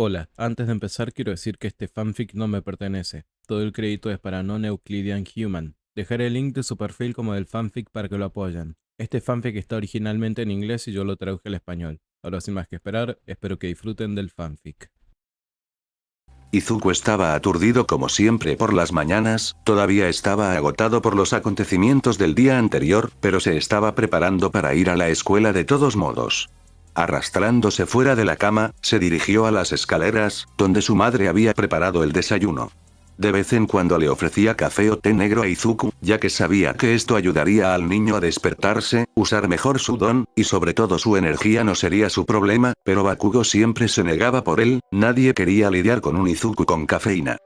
Hola, antes de empezar quiero decir que este fanfic no me pertenece. Todo el crédito es para Non-Euclidean Human. Dejaré el link de su perfil como del fanfic para que lo apoyen. Este fanfic está originalmente en inglés y yo lo traduje al español. Ahora sin más que esperar, espero que disfruten del fanfic. Izuku estaba aturdido como siempre por las mañanas, todavía estaba agotado por los acontecimientos del día anterior, pero se estaba preparando para ir a la escuela de todos modos. Arrastrándose fuera de la cama, se dirigió a las escaleras, donde su madre había preparado el desayuno. De vez en cuando le ofrecía café o té negro a Izuku, ya que sabía que esto ayudaría al niño a despertarse, usar mejor su don, y sobre todo su energía no sería su problema, pero Bakugo siempre se negaba por él, nadie quería lidiar con un Izuku con cafeína.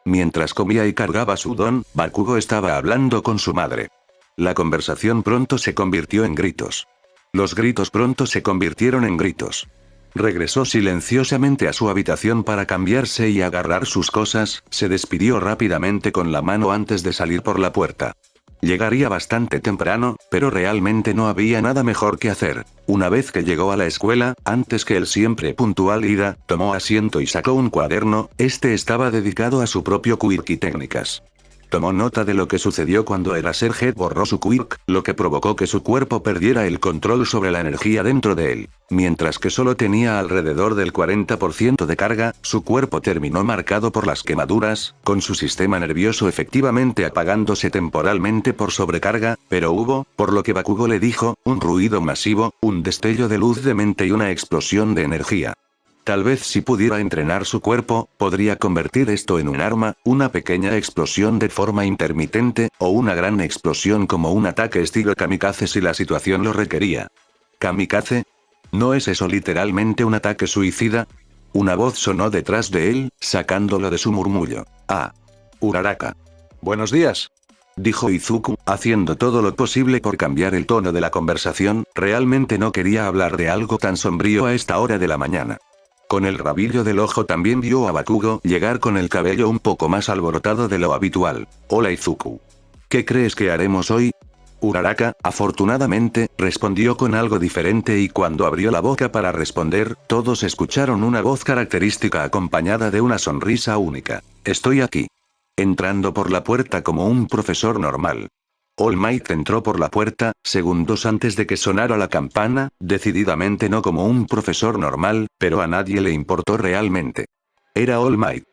Mientras comía y cargaba su don, Bakugo estaba hablando con su madre. La conversación pronto se convirtió en gritos. Los gritos pronto se convirtieron en gritos. Regresó silenciosamente a su habitación para cambiarse y agarrar sus cosas, se despidió rápidamente con la mano antes de salir por la puerta. Llegaría bastante temprano, pero realmente no había nada mejor que hacer. Una vez que llegó a la escuela, antes que el siempre puntual Ida, tomó asiento y sacó un cuaderno, este estaba dedicado a su propio quirk y técnicas. Tomó nota de lo que sucedió cuando Eraserhead borró su quirk, lo que provocó que su cuerpo perdiera el control sobre la energía dentro de él. Mientras que solo tenía alrededor del 40% de carga, su cuerpo terminó marcado por las quemaduras, con su sistema nervioso efectivamente apagándose temporalmente por sobrecarga, pero hubo, por lo que Bakugo le dijo, un ruido masivo, un destello de luz de mente y una explosión de energía. Tal vez si pudiera entrenar su cuerpo, podría convertir esto en un arma, una pequeña explosión de forma intermitente, o una gran explosión como un ataque estilo kamikaze si la situación lo requería. ¿Kamikaze? ¿No es eso literalmente un ataque suicida? Una voz sonó detrás de él, sacándolo de su murmullo. Ah. Uraraka. Buenos días. Dijo Izuku, haciendo todo lo posible por cambiar el tono de la conversación, realmente no quería hablar de algo tan sombrío a esta hora de la mañana. Con el rabillo del ojo también vio a Bakugo llegar con el cabello un poco más alborotado de lo habitual. Hola Izuku. ¿Qué crees que haremos hoy? Uraraka, afortunadamente, respondió con algo diferente y cuando abrió la boca para responder, todos escucharon una voz característica acompañada de una sonrisa única. Estoy aquí. Entrando por la puerta como un profesor normal. All Might entró por la puerta, segundos antes de que sonara la campana, decididamente no como un profesor normal, pero a nadie le importó realmente. Era All Might.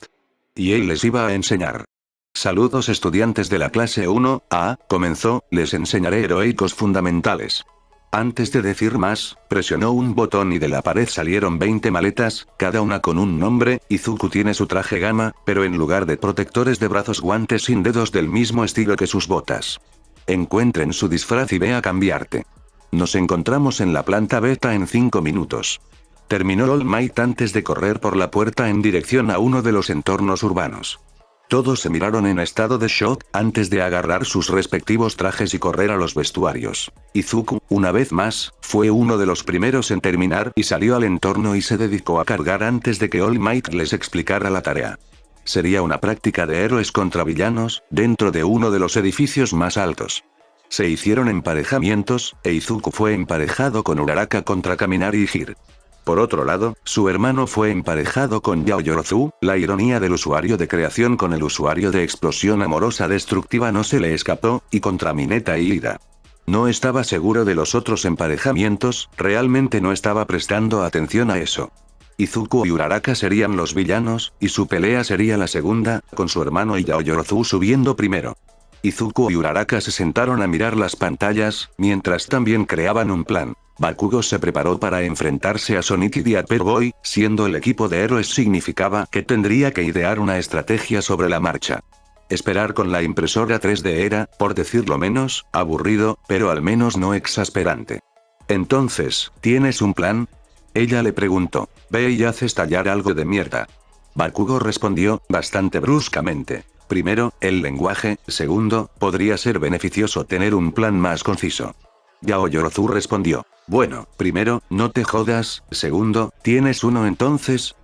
Y él les iba a enseñar. Saludos estudiantes de la clase 1A, comenzó, les enseñaré heroicos fundamentales. Antes de decir más, presionó un botón y de la pared salieron 20 maletas, cada una con un nombre. Izuku tiene su traje gama, pero en lugar de protectores de brazos guantes sin dedos del mismo estilo que sus botas. Encuentren su disfraz y ve a cambiarte. Nos encontramos en la planta beta en 5 minutos. Terminó All Might antes de correr por la puerta en dirección a uno de los entornos urbanos. Todos se miraron en estado de shock, antes de agarrar sus respectivos trajes y correr a los vestuarios. Izuku, una vez más, fue uno de los primeros en terminar y salió al entorno y se dedicó a cargar antes de que All Might les explicara la tarea. Sería una práctica de héroes contra villanos, dentro de uno de los edificios más altos. Se hicieron emparejamientos, e Izuku fue emparejado con Uraraka contra Kaminari y Hir. Por otro lado, su hermano fue emparejado con Yaoyorozu, la ironía del usuario de creación con el usuario de explosión amorosa destructiva no se le escapó, y contra Mineta y Ida. No estaba seguro de los otros emparejamientos, realmente no estaba prestando atención a eso. Izuku y Uraraka serían los villanos, y su pelea sería la segunda, con su hermano y Yaoyorozu subiendo primero. Izuku y Uraraka se sentaron a mirar las pantallas, mientras también creaban un plan. Bakugo se preparó para enfrentarse a Sonic y a Superboy, siendo el equipo de héroes significaba que tendría que idear una estrategia sobre la marcha. Esperar con la impresora 3D era, por decirlo menos, aburrido, pero al menos no exasperante. Entonces, ¿tienes un plan? Ella le preguntó. Ve y haz estallar algo de mierda. Bakugo respondió, bastante bruscamente. Primero, el lenguaje, segundo, podría ser beneficioso tener un plan más conciso. Yaoyorozu respondió. Bueno, primero, no te jodas, segundo, ¿tienes uno entonces?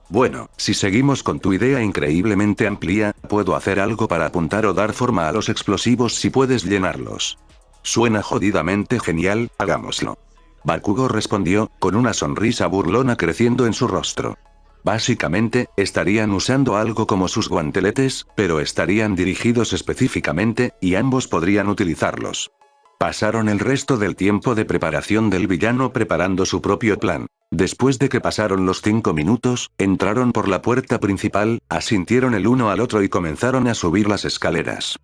Bueno, si seguimos con tu idea increíblemente amplia, puedo hacer algo para apuntar o dar forma a los explosivos si puedes llenarlos. Suena jodidamente genial, hagámoslo. Bakugo respondió, con una sonrisa burlona creciendo en su rostro. Básicamente, estarían usando algo como sus guanteletes, pero estarían dirigidos específicamente, y ambos podrían utilizarlos. Pasaron el resto del tiempo de preparación del villano preparando su propio plan. Después de que pasaron los 5 minutos, entraron por la puerta principal, asintieron el uno al otro y comenzaron a subir las escaleras.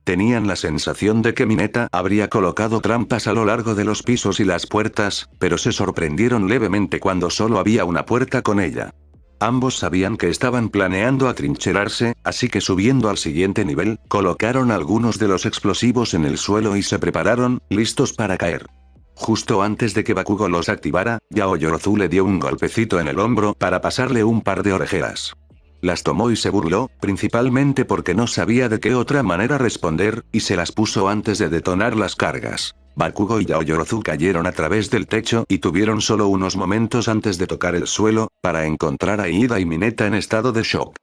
Tenían la sensación de que Mineta habría colocado trampas a lo largo de los pisos y las puertas, pero se sorprendieron levemente cuando solo había una puerta con ella. Ambos sabían que estaban planeando atrincherarse, así que subiendo al siguiente nivel, colocaron algunos de los explosivos en el suelo y se prepararon, listos para caer. Justo antes de que Bakugo los activara, Yaoyorozu le dio un golpecito en el hombro para pasarle un par de orejeras. Las tomó y se burló, principalmente porque no sabía de qué otra manera responder, y se las puso antes de detonar las cargas. Bakugo y Yaoyorozu cayeron a través del techo y tuvieron solo unos momentos antes de tocar el suelo, para encontrar a Iida y Mineta en estado de shock.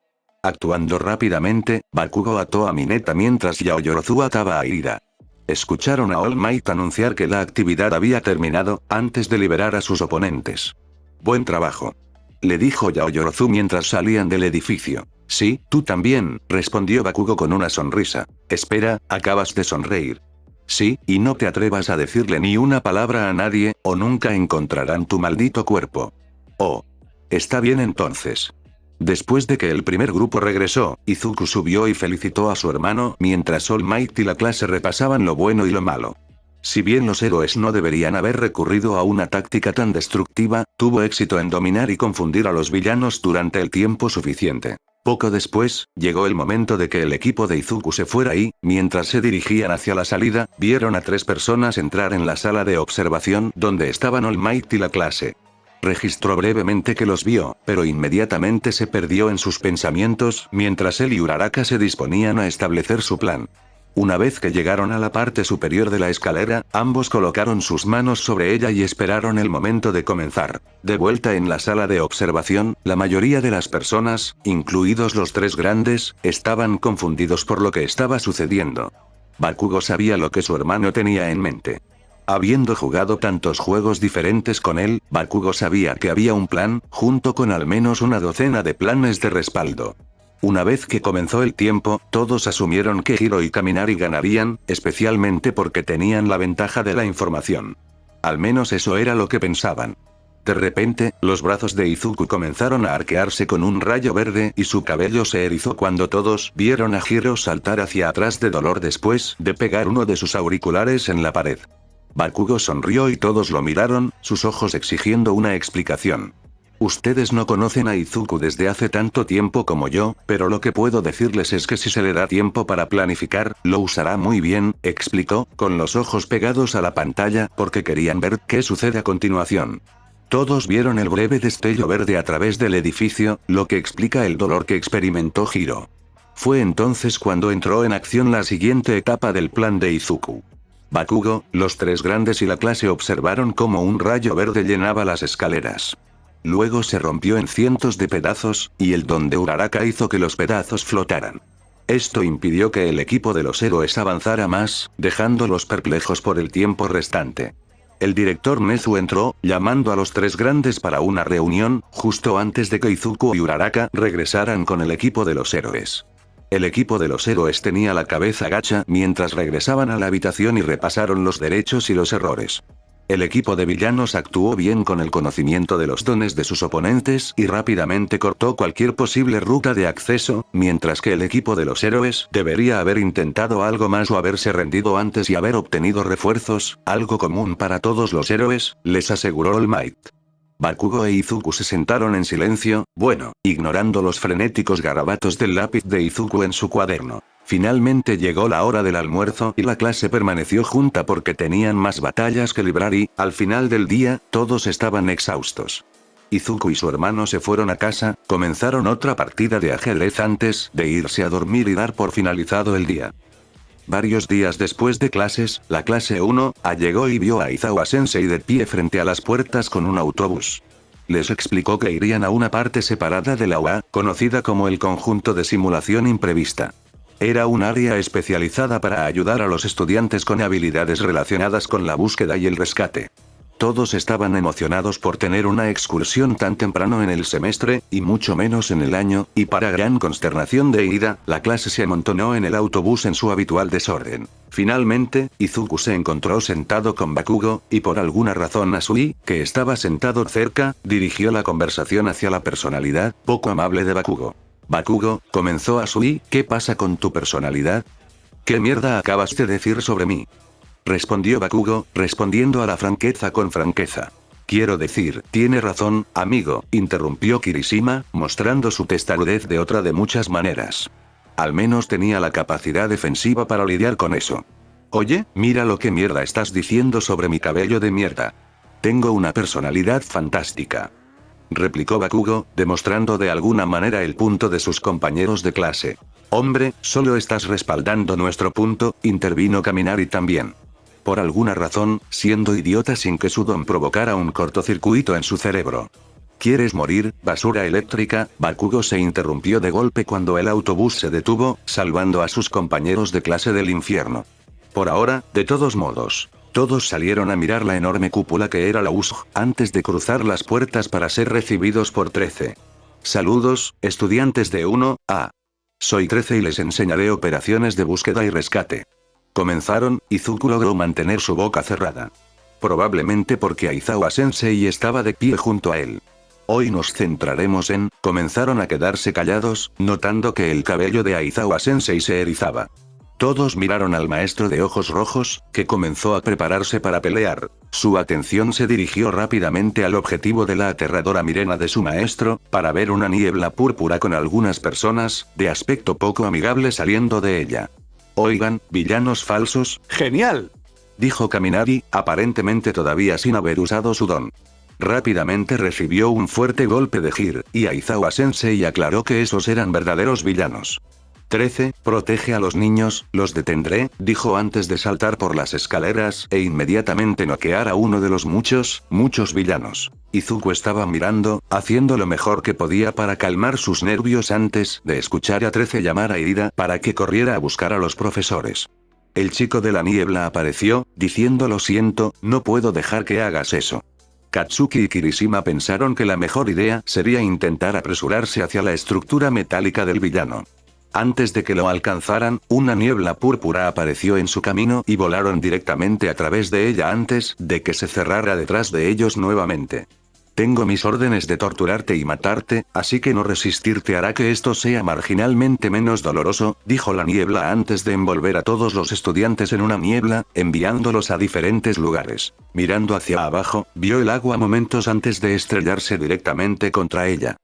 Actuando rápidamente, Bakugo ató a Mineta mientras Yaoyorozu ataba a Iida. Escucharon a All Might anunciar que la actividad había terminado, antes de liberar a sus oponentes. «Buen trabajo», le dijo Yaoyorozu mientras salían del edificio. «Sí, tú también», respondió Bakugo con una sonrisa. «Espera, acabas de sonreír». «Sí, y no te atrevas a decirle ni una palabra a nadie, o nunca encontrarán tu maldito cuerpo». «Oh. Está bien entonces». Después de que el primer grupo regresó, Izuku subió y felicitó a su hermano mientras All Might y la clase repasaban lo bueno y lo malo. Si bien los héroes no deberían haber recurrido a una táctica tan destructiva, tuvo éxito en dominar y confundir a los villanos durante el tiempo suficiente. Poco después, llegó el momento de que el equipo de Izuku se fuera y, mientras se dirigían hacia la salida, vieron a 3 personas entrar en la sala de observación donde estaban All Might y la clase. Registró brevemente que los vio, pero inmediatamente se perdió en sus pensamientos mientras él y Uraraka se disponían a establecer su plan. Una vez que llegaron a la parte superior de la escalera, ambos colocaron sus manos sobre ella y esperaron el momento de comenzar. De vuelta en la sala de observación, la mayoría de las personas, incluidos los 3 grandes, estaban confundidos por lo que estaba sucediendo. Bakugo sabía lo que su hermano tenía en mente. Habiendo jugado tantos juegos diferentes con él, Bakugo sabía que había un plan, junto con al menos una docena de planes de respaldo. Una vez que comenzó el tiempo, todos asumieron que Hiro y Kaminari ganarían, especialmente porque tenían la ventaja de la información. Al menos eso era lo que pensaban. De repente, los brazos de Izuku comenzaron a arquearse con un rayo verde y su cabello se erizó cuando todos vieron a Hiro saltar hacia atrás de dolor después de pegar uno de sus auriculares en la pared. Bakugo sonrió y todos lo miraron, sus ojos exigiendo una explicación. Ustedes no conocen a Izuku desde hace tanto tiempo como yo, pero lo que puedo decirles es que si se le da tiempo para planificar, lo usará muy bien, explicó, con los ojos pegados a la pantalla, porque querían ver qué sucede a continuación. Todos vieron el breve destello verde a través del edificio, lo que explica el dolor que experimentó Hiro. Fue entonces cuando entró en acción la siguiente etapa del plan de Izuku. Bakugo, los 3 grandes y la clase observaron cómo un rayo verde llenaba las escaleras. Luego se rompió en cientos de pedazos, y el don de Uraraka hizo que los pedazos flotaran. Esto impidió que el equipo de los héroes avanzara más, dejándolos perplejos por el tiempo restante. El director Nezu entró, llamando a los 3 grandes para una reunión, justo antes de que Izuku y Uraraka regresaran con el equipo de los héroes. El equipo de los héroes tenía la cabeza gacha mientras regresaban a la habitación y repasaron los derechos y los errores. El equipo de villanos actuó bien con el conocimiento de los dones de sus oponentes y rápidamente cortó cualquier posible ruta de acceso, mientras que el equipo de los héroes debería haber intentado algo más o haberse rendido antes y haber obtenido refuerzos, algo común para todos los héroes, les aseguró All Might. Bakugo e Izuku se sentaron en silencio, ignorando los frenéticos garabatos del lápiz de Izuku en su cuaderno. Finalmente llegó la hora del almuerzo y la clase permaneció junta porque tenían más batallas que librar y, al final del día, todos estaban exhaustos. Izuku y su hermano se fueron a casa, comenzaron otra partida de ajedrez antes de irse a dormir y dar por finalizado el día. Varios días después de clases, la clase 1 llegó y vio a Izawa-sensei de pie frente a las puertas con un autobús. Les explicó que irían a una parte separada de la UA, conocida como el conjunto de simulación imprevista. Era un área especializada para ayudar a los estudiantes con habilidades relacionadas con la búsqueda y el rescate. Todos estaban emocionados por tener una excursión tan temprano en el semestre, y mucho menos en el año, y para gran consternación de Ida, la clase se amontonó en el autobús en su habitual desorden. Finalmente, Izuku se encontró sentado con Bakugo, y por alguna razón Asui, que estaba sentado cerca, dirigió la conversación hacia la personalidad poco amable de Bakugo. Bakugo, comenzó Asui, ¿qué pasa con tu personalidad? ¿Qué mierda acabas de decir sobre mí? Respondió Bakugo, respondiendo a la franqueza con franqueza. Quiero decir, tiene razón, amigo, interrumpió Kirishima, mostrando su testarudez de otra de muchas maneras. Al menos tenía la capacidad defensiva para lidiar con eso. Oye, mira lo que mierda estás diciendo sobre mi cabello de mierda. Tengo una personalidad fantástica. Replicó Bakugo, demostrando de alguna manera el punto de sus compañeros de clase. Hombre, solo estás respaldando nuestro punto, intervino Kaminari también. Por alguna razón, siendo idiota sin que su don provocara un cortocircuito en su cerebro. ¿Quieres morir, basura eléctrica? Bakugo se interrumpió de golpe cuando el autobús se detuvo, salvando a sus compañeros de clase del infierno. Por ahora, de todos modos, todos salieron a mirar la enorme cúpula que era la USG, antes de cruzar las puertas para ser recibidos por 13. Saludos, estudiantes de 1A. Soy 13 y les enseñaré operaciones de búsqueda y rescate. Comenzaron, Izuku logró mantener su boca cerrada. Probablemente porque Aizawa Sensei estaba de pie junto a él. Hoy nos centraremos en, comenzaron a quedarse callados, notando que el cabello de Aizawa Sensei se erizaba. Todos miraron al maestro de ojos rojos, que comenzó a prepararse para pelear. Su atención se dirigió rápidamente al objetivo de la aterradora mirena de su maestro, para ver una niebla púrpura con algunas personas, de aspecto poco amigable saliendo de ella. Oigan, villanos falsos. ¡Genial!, dijo Kaminari, aparentemente todavía sin haber usado su don. Rápidamente recibió un fuerte golpe de Gir, y Aizawa Sensei aclaró que esos eran verdaderos villanos. 13, protege a los niños, los detendré, dijo antes de saltar por las escaleras e inmediatamente noquear a uno de los muchos villanos. Izuku estaba mirando, haciendo lo mejor que podía para calmar sus nervios antes de escuchar a 13 llamar a Ida para que corriera a buscar a los profesores. El chico de la niebla apareció, diciendo lo siento, no puedo dejar que hagas eso. Katsuki y Kirishima pensaron que la mejor idea sería intentar apresurarse hacia la estructura metálica del villano. Antes de que lo alcanzaran, una niebla púrpura apareció en su camino y volaron directamente a través de ella antes de que se cerrara detrás de ellos nuevamente. Tengo mis órdenes de torturarte y matarte, así que no resistirte hará que esto sea marginalmente menos doloroso, dijo la niebla antes de envolver a todos los estudiantes en una niebla, enviándolos a diferentes lugares. Mirando hacia abajo, vio el agua momentos antes de estrellarse directamente contra ella.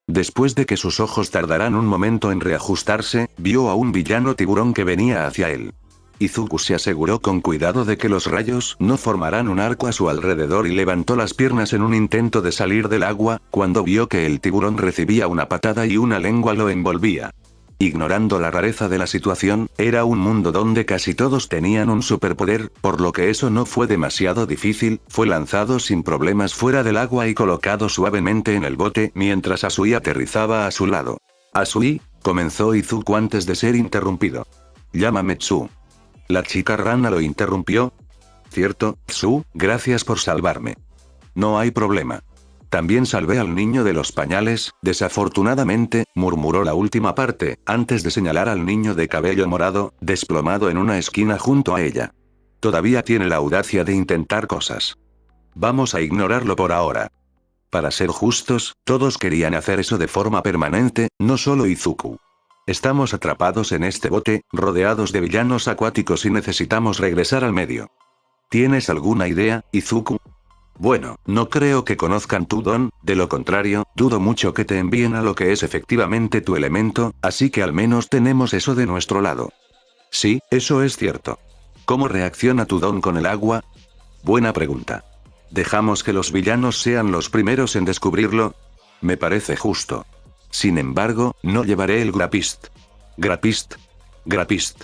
Después de que sus ojos tardaran un momento en reajustarse, vio a un villano tiburón que venía hacia él. Izuku se aseguró con cuidado de que los rayos no formaran un arco a su alrededor y levantó las piernas en un intento de salir del agua, cuando vio que el tiburón recibía una patada y una lengua lo envolvía. Ignorando la rareza de la situación, era un mundo donde casi todos tenían un superpoder, por lo que eso no fue demasiado difícil, fue lanzado sin problemas fuera del agua y colocado suavemente en el bote mientras Asui aterrizaba a su lado. Asui, comenzó Izuku antes de ser interrumpido. Llámame Tsu. La chica rana lo interrumpió. Cierto, Tsu, gracias por salvarme. No hay problema. También salvé al niño de los pañales, desafortunadamente, murmuró la última parte, antes de señalar al niño de cabello morado, desplomado en una esquina junto a ella. Todavía tiene la audacia de intentar cosas. Vamos a ignorarlo por ahora. Para ser justos, todos querían hacer eso de forma permanente, no solo Izuku. Estamos atrapados en este bote, rodeados de villanos acuáticos y necesitamos regresar al medio. ¿Tienes alguna idea, Izuku? Bueno, no creo que conozcan tu don, de lo contrario, dudo mucho que te envíen a lo que es efectivamente tu elemento, así que al menos tenemos eso de nuestro lado. Sí, eso es cierto. ¿Cómo reacciona tu don con el agua? Buena pregunta. ¿Dejamos que los villanos sean los primeros en descubrirlo? Me parece justo. Sin embargo, no llevaré el Grapist. Grapist. Grapist.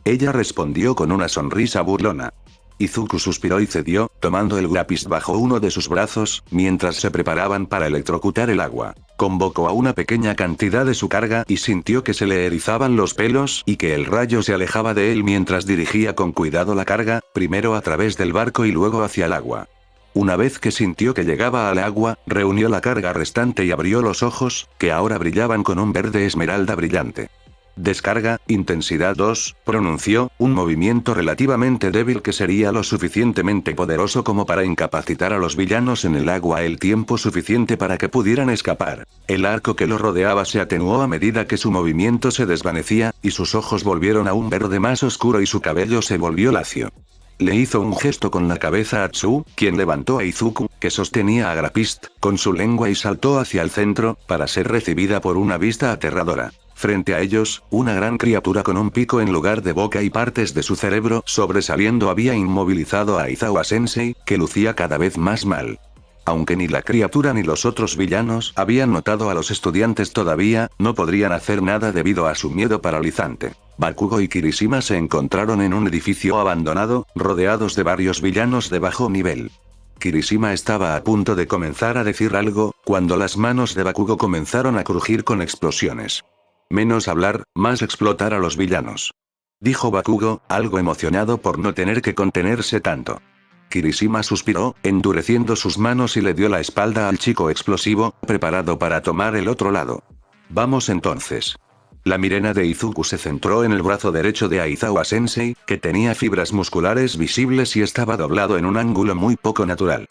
Ella respondió con una sonrisa burlona. Izuku suspiró y cedió, tomando el Grapist bajo uno de sus brazos, mientras se preparaban para electrocutar el agua. Convocó a una pequeña cantidad de su carga y sintió que se le erizaban los pelos y que el rayo se alejaba de él mientras dirigía con cuidado la carga, primero a través del barco y luego hacia el agua. Una vez que sintió que llegaba al agua, reunió la carga restante y abrió los ojos, que ahora brillaban con un verde esmeralda brillante. Descarga, intensidad 2, pronunció, un movimiento relativamente débil que sería lo suficientemente poderoso como para incapacitar a los villanos en el agua el tiempo suficiente para que pudieran escapar. El arco que lo rodeaba se atenuó a medida que su movimiento se desvanecía, y sus ojos volvieron a un verde más oscuro y su cabello se volvió lacio. Le hizo un gesto con la cabeza a Tsu, quien levantó a Izuku, que sostenía a Grapist, con su lengua y saltó hacia el centro, para ser recibida por una vista aterradora. Frente a ellos, una gran criatura con un pico en lugar de boca y partes de su cerebro sobresaliendo había inmovilizado a Aizawa Sensei, que lucía cada vez más mal. Aunque ni la criatura ni los otros villanos habían notado a los estudiantes todavía, no podrían hacer nada debido a su miedo paralizante. Bakugo y Kirishima se encontraron en un edificio abandonado, rodeados de varios villanos de bajo nivel. Kirishima estaba a punto de comenzar a decir algo, cuando las manos de Bakugo comenzaron a crujir con explosiones. Menos hablar, más explotar a los villanos. Dijo Bakugo, algo emocionado por no tener que contenerse tanto. Kirishima suspiró, endureciendo sus manos y le dio la espalda al chico explosivo, preparado para tomar el otro lado. Vamos entonces. La mirena de Izuku se centró en el brazo derecho de Aizawa Sensei, que tenía fibras musculares visibles y estaba doblado en un ángulo muy poco natural.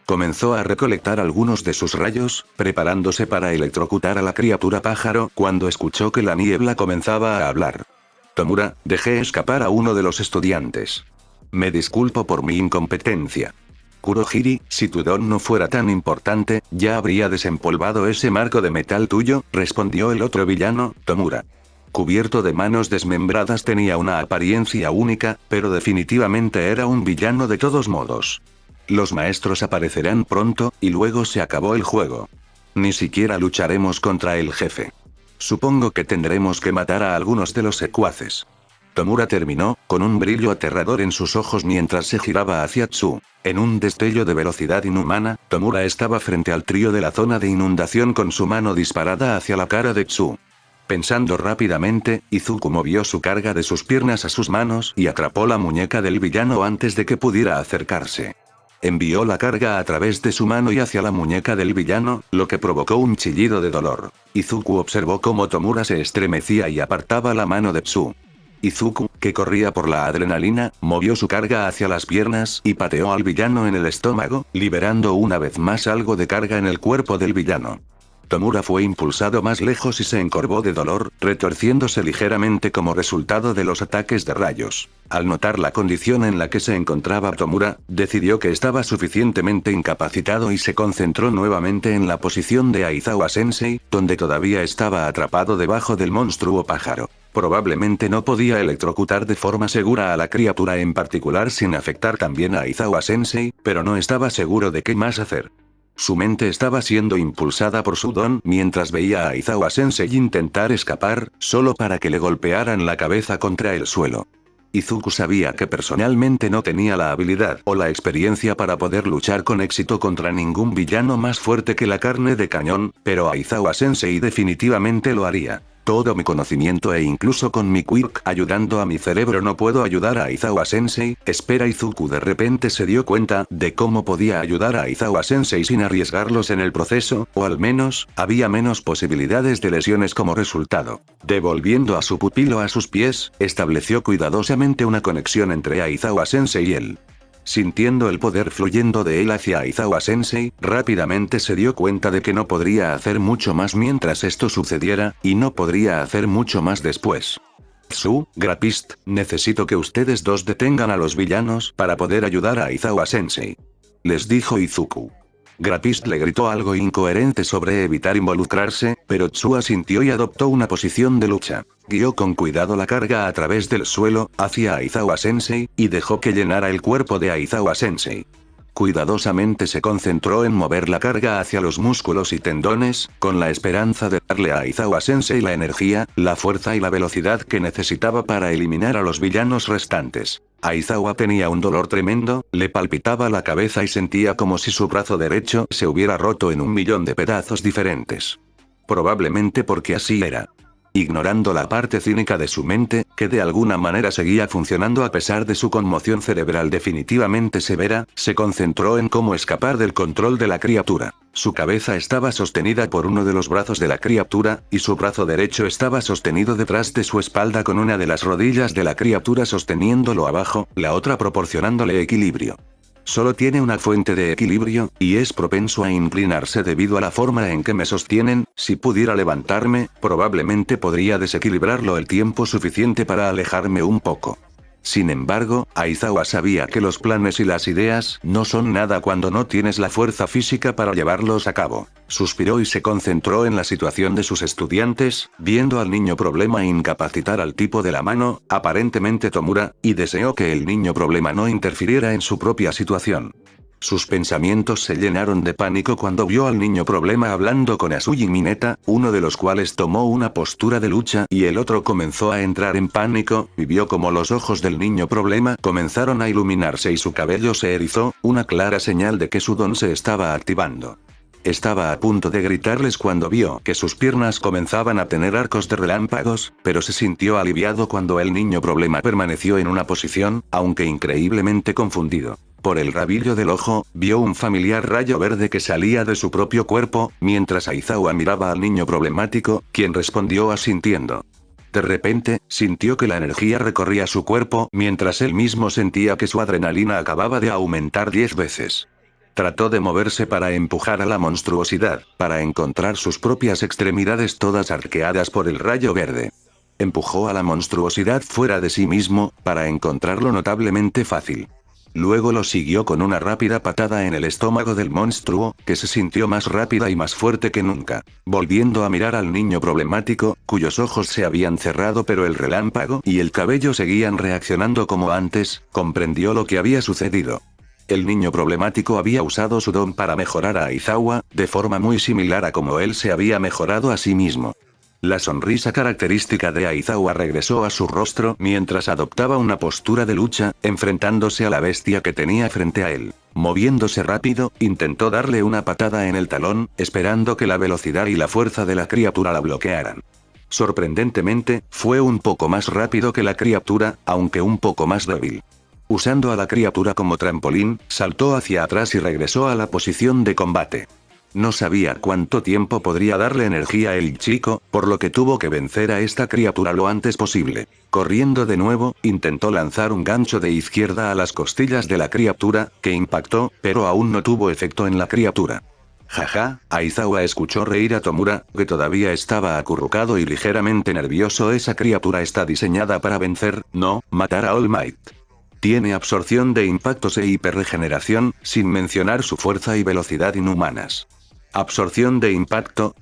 Comenzó a recolectar algunos de sus rayos, preparándose para electrocutar a la criatura pájaro cuando escuchó que la niebla comenzaba a hablar. Tomura, dejé escapar a uno de los estudiantes. Me disculpo por mi incompetencia. Kurohiri, si tu don no fuera tan importante, ya habría desempolvado ese marco de metal tuyo, respondió el otro villano, Tomura. Cubierto de manos desmembradas tenía una apariencia única, pero definitivamente era un villano de todos modos. Los maestros aparecerán pronto, y luego se acabó el juego. Ni siquiera lucharemos contra el jefe. Supongo que tendremos que matar a algunos de los secuaces. Tomura terminó, con un brillo aterrador en sus ojos mientras se giraba hacia Tsu. En un destello de velocidad inhumana, Tomura estaba frente al trío de la zona de inundación con su mano disparada hacia la cara de Tsu. Pensando rápidamente, Izuku movió su carga de sus piernas a sus manos y atrapó la muñeca del villano antes de que pudiera acercarse. Envió la carga a través de su mano y hacia la muñeca del villano, lo que provocó un chillido de dolor. Izuku observó cómo Tomura se estremecía y apartaba la mano de Tsu. Izuku, que corría por la adrenalina, movió su carga hacia las piernas y pateó al villano en el estómago, liberando una vez más algo de carga en el cuerpo del villano. Tomura fue impulsado más lejos y se encorvó de dolor, retorciéndose ligeramente como resultado de los ataques de rayos. Al notar la condición en la que se encontraba Tomura, decidió que estaba suficientemente incapacitado y se concentró nuevamente en la posición de Aizawa Sensei, donde todavía estaba atrapado debajo del monstruo pájaro. Probablemente no podía electrocutar de forma segura a la criatura en particular sin afectar también a Aizawa Sensei, pero no estaba seguro de qué más hacer. Su mente estaba siendo impulsada por su don mientras veía a Aizawa Sensei intentar escapar, solo para que le golpearan la cabeza contra el suelo. Izuku sabía que personalmente no tenía la habilidad o la experiencia para poder luchar con éxito contra ningún villano más fuerte que la carne de cañón, pero Aizawa Sensei definitivamente lo haría. Todo mi conocimiento e incluso con mi quirk ayudando a mi cerebro no puedo ayudar a Aizawa Sensei. Espera, Izuku de repente se dio cuenta de cómo podía ayudar a Aizawa Sensei sin arriesgarlos en el proceso, o al menos, había menos posibilidades de lesiones como resultado. Devolviendo a su pupilo a sus pies, estableció cuidadosamente una conexión entre Aizawa Sensei y él. Sintiendo el poder fluyendo de él hacia Aizawa Sensei, rápidamente se dio cuenta de que no podría hacer mucho más mientras esto sucediera, y no podría hacer mucho más después. Tsu, Grapist, necesito que ustedes dos detengan a los villanos para poder ayudar a Aizawa Sensei. Les dijo Izuku. Grapist le gritó algo incoherente sobre evitar involucrarse, pero Tsu asintió y adoptó una posición de lucha. Guió con cuidado la carga a través del suelo, hacia Aizawa Sensei, y dejó que llenara el cuerpo de Aizawa Sensei. Cuidadosamente se concentró en mover la carga hacia los músculos y tendones, con la esperanza de darle a Aizawa Sensei la energía, la fuerza y la velocidad que necesitaba para eliminar a los villanos restantes. Aizawa tenía un dolor tremendo, le palpitaba la cabeza y sentía como si su brazo derecho se hubiera roto en 1.000.000 de pedazos diferentes. Probablemente porque así era. Ignorando la parte cínica de su mente, que de alguna manera seguía funcionando a pesar de su conmoción cerebral definitivamente severa, se concentró en cómo escapar del control de la criatura. Su cabeza estaba sostenida por uno de los brazos de la criatura, y su brazo derecho estaba sostenido detrás de su espalda con una de las rodillas de la criatura sosteniéndolo abajo, la otra proporcionándole equilibrio. Solo tiene una fuente de equilibrio, y es propenso a inclinarse debido a la forma en que me sostienen. Si pudiera levantarme, probablemente podría desequilibrarlo el tiempo suficiente para alejarme un poco. Sin embargo, Aizawa sabía que los planes y las ideas no son nada cuando no tienes la fuerza física para llevarlos a cabo. Suspiró y se concentró en la situación de sus estudiantes, viendo al niño problema incapacitar al tipo de la mano, aparentemente Tomura, y deseó que el niño problema no interfiriera en su propia situación. Sus pensamientos se llenaron de pánico cuando vio al niño problema hablando con Asu y Mineta, uno de los cuales tomó una postura de lucha y el otro comenzó a entrar en pánico, y vio como los ojos del niño problema comenzaron a iluminarse y su cabello se erizó, una clara señal de que su don se estaba activando. Estaba a punto de gritarles cuando vio que sus piernas comenzaban a tener arcos de relámpagos, pero se sintió aliviado cuando el niño problema permaneció en una posición, aunque increíblemente confundido. Por el rabillo del ojo, vio un familiar rayo verde que salía de su propio cuerpo, mientras Aizawa miraba al niño problemático, quien respondió asintiendo. De repente, sintió que la energía recorría su cuerpo, mientras él mismo sentía que su adrenalina acababa de aumentar 10 veces. Trató de moverse para empujar a la monstruosidad, para encontrar sus propias extremidades todas arqueadas por el rayo verde. Empujó a la monstruosidad fuera de sí mismo, para encontrarlo notablemente fácil. Luego lo siguió con una rápida patada en el estómago del monstruo, que se sintió más rápida y más fuerte que nunca. Volviendo a mirar al niño problemático, cuyos ojos se habían cerrado pero el relámpago y el cabello seguían reaccionando como antes, comprendió lo que había sucedido. El niño problemático había usado su don para mejorar a Aizawa, de forma muy similar a como él se había mejorado a sí mismo. La sonrisa característica de Aizawa regresó a su rostro mientras adoptaba una postura de lucha, enfrentándose a la bestia que tenía frente a él. Moviéndose rápido, intentó darle una patada en el talón, esperando que la velocidad y la fuerza de la criatura la bloquearan. Sorprendentemente, fue un poco más rápido que la criatura, aunque un poco más débil. Usando a la criatura como trampolín, saltó hacia atrás y regresó a la posición de combate. No sabía cuánto tiempo podría darle energía el chico, por lo que tuvo que vencer a esta criatura lo antes posible. Corriendo de nuevo, intentó lanzar un gancho de izquierda a las costillas de la criatura, que impactó, pero aún no tuvo efecto en la criatura. Jaja, Aizawa escuchó reír a Tomura, que todavía estaba acurrucado y ligeramente nervioso. Esa criatura está diseñada para vencer, no matar a All Might. Tiene absorción de impactos e hiperregeneración, sin mencionar su fuerza y velocidad inhumanas. ¿Absorción de impacto,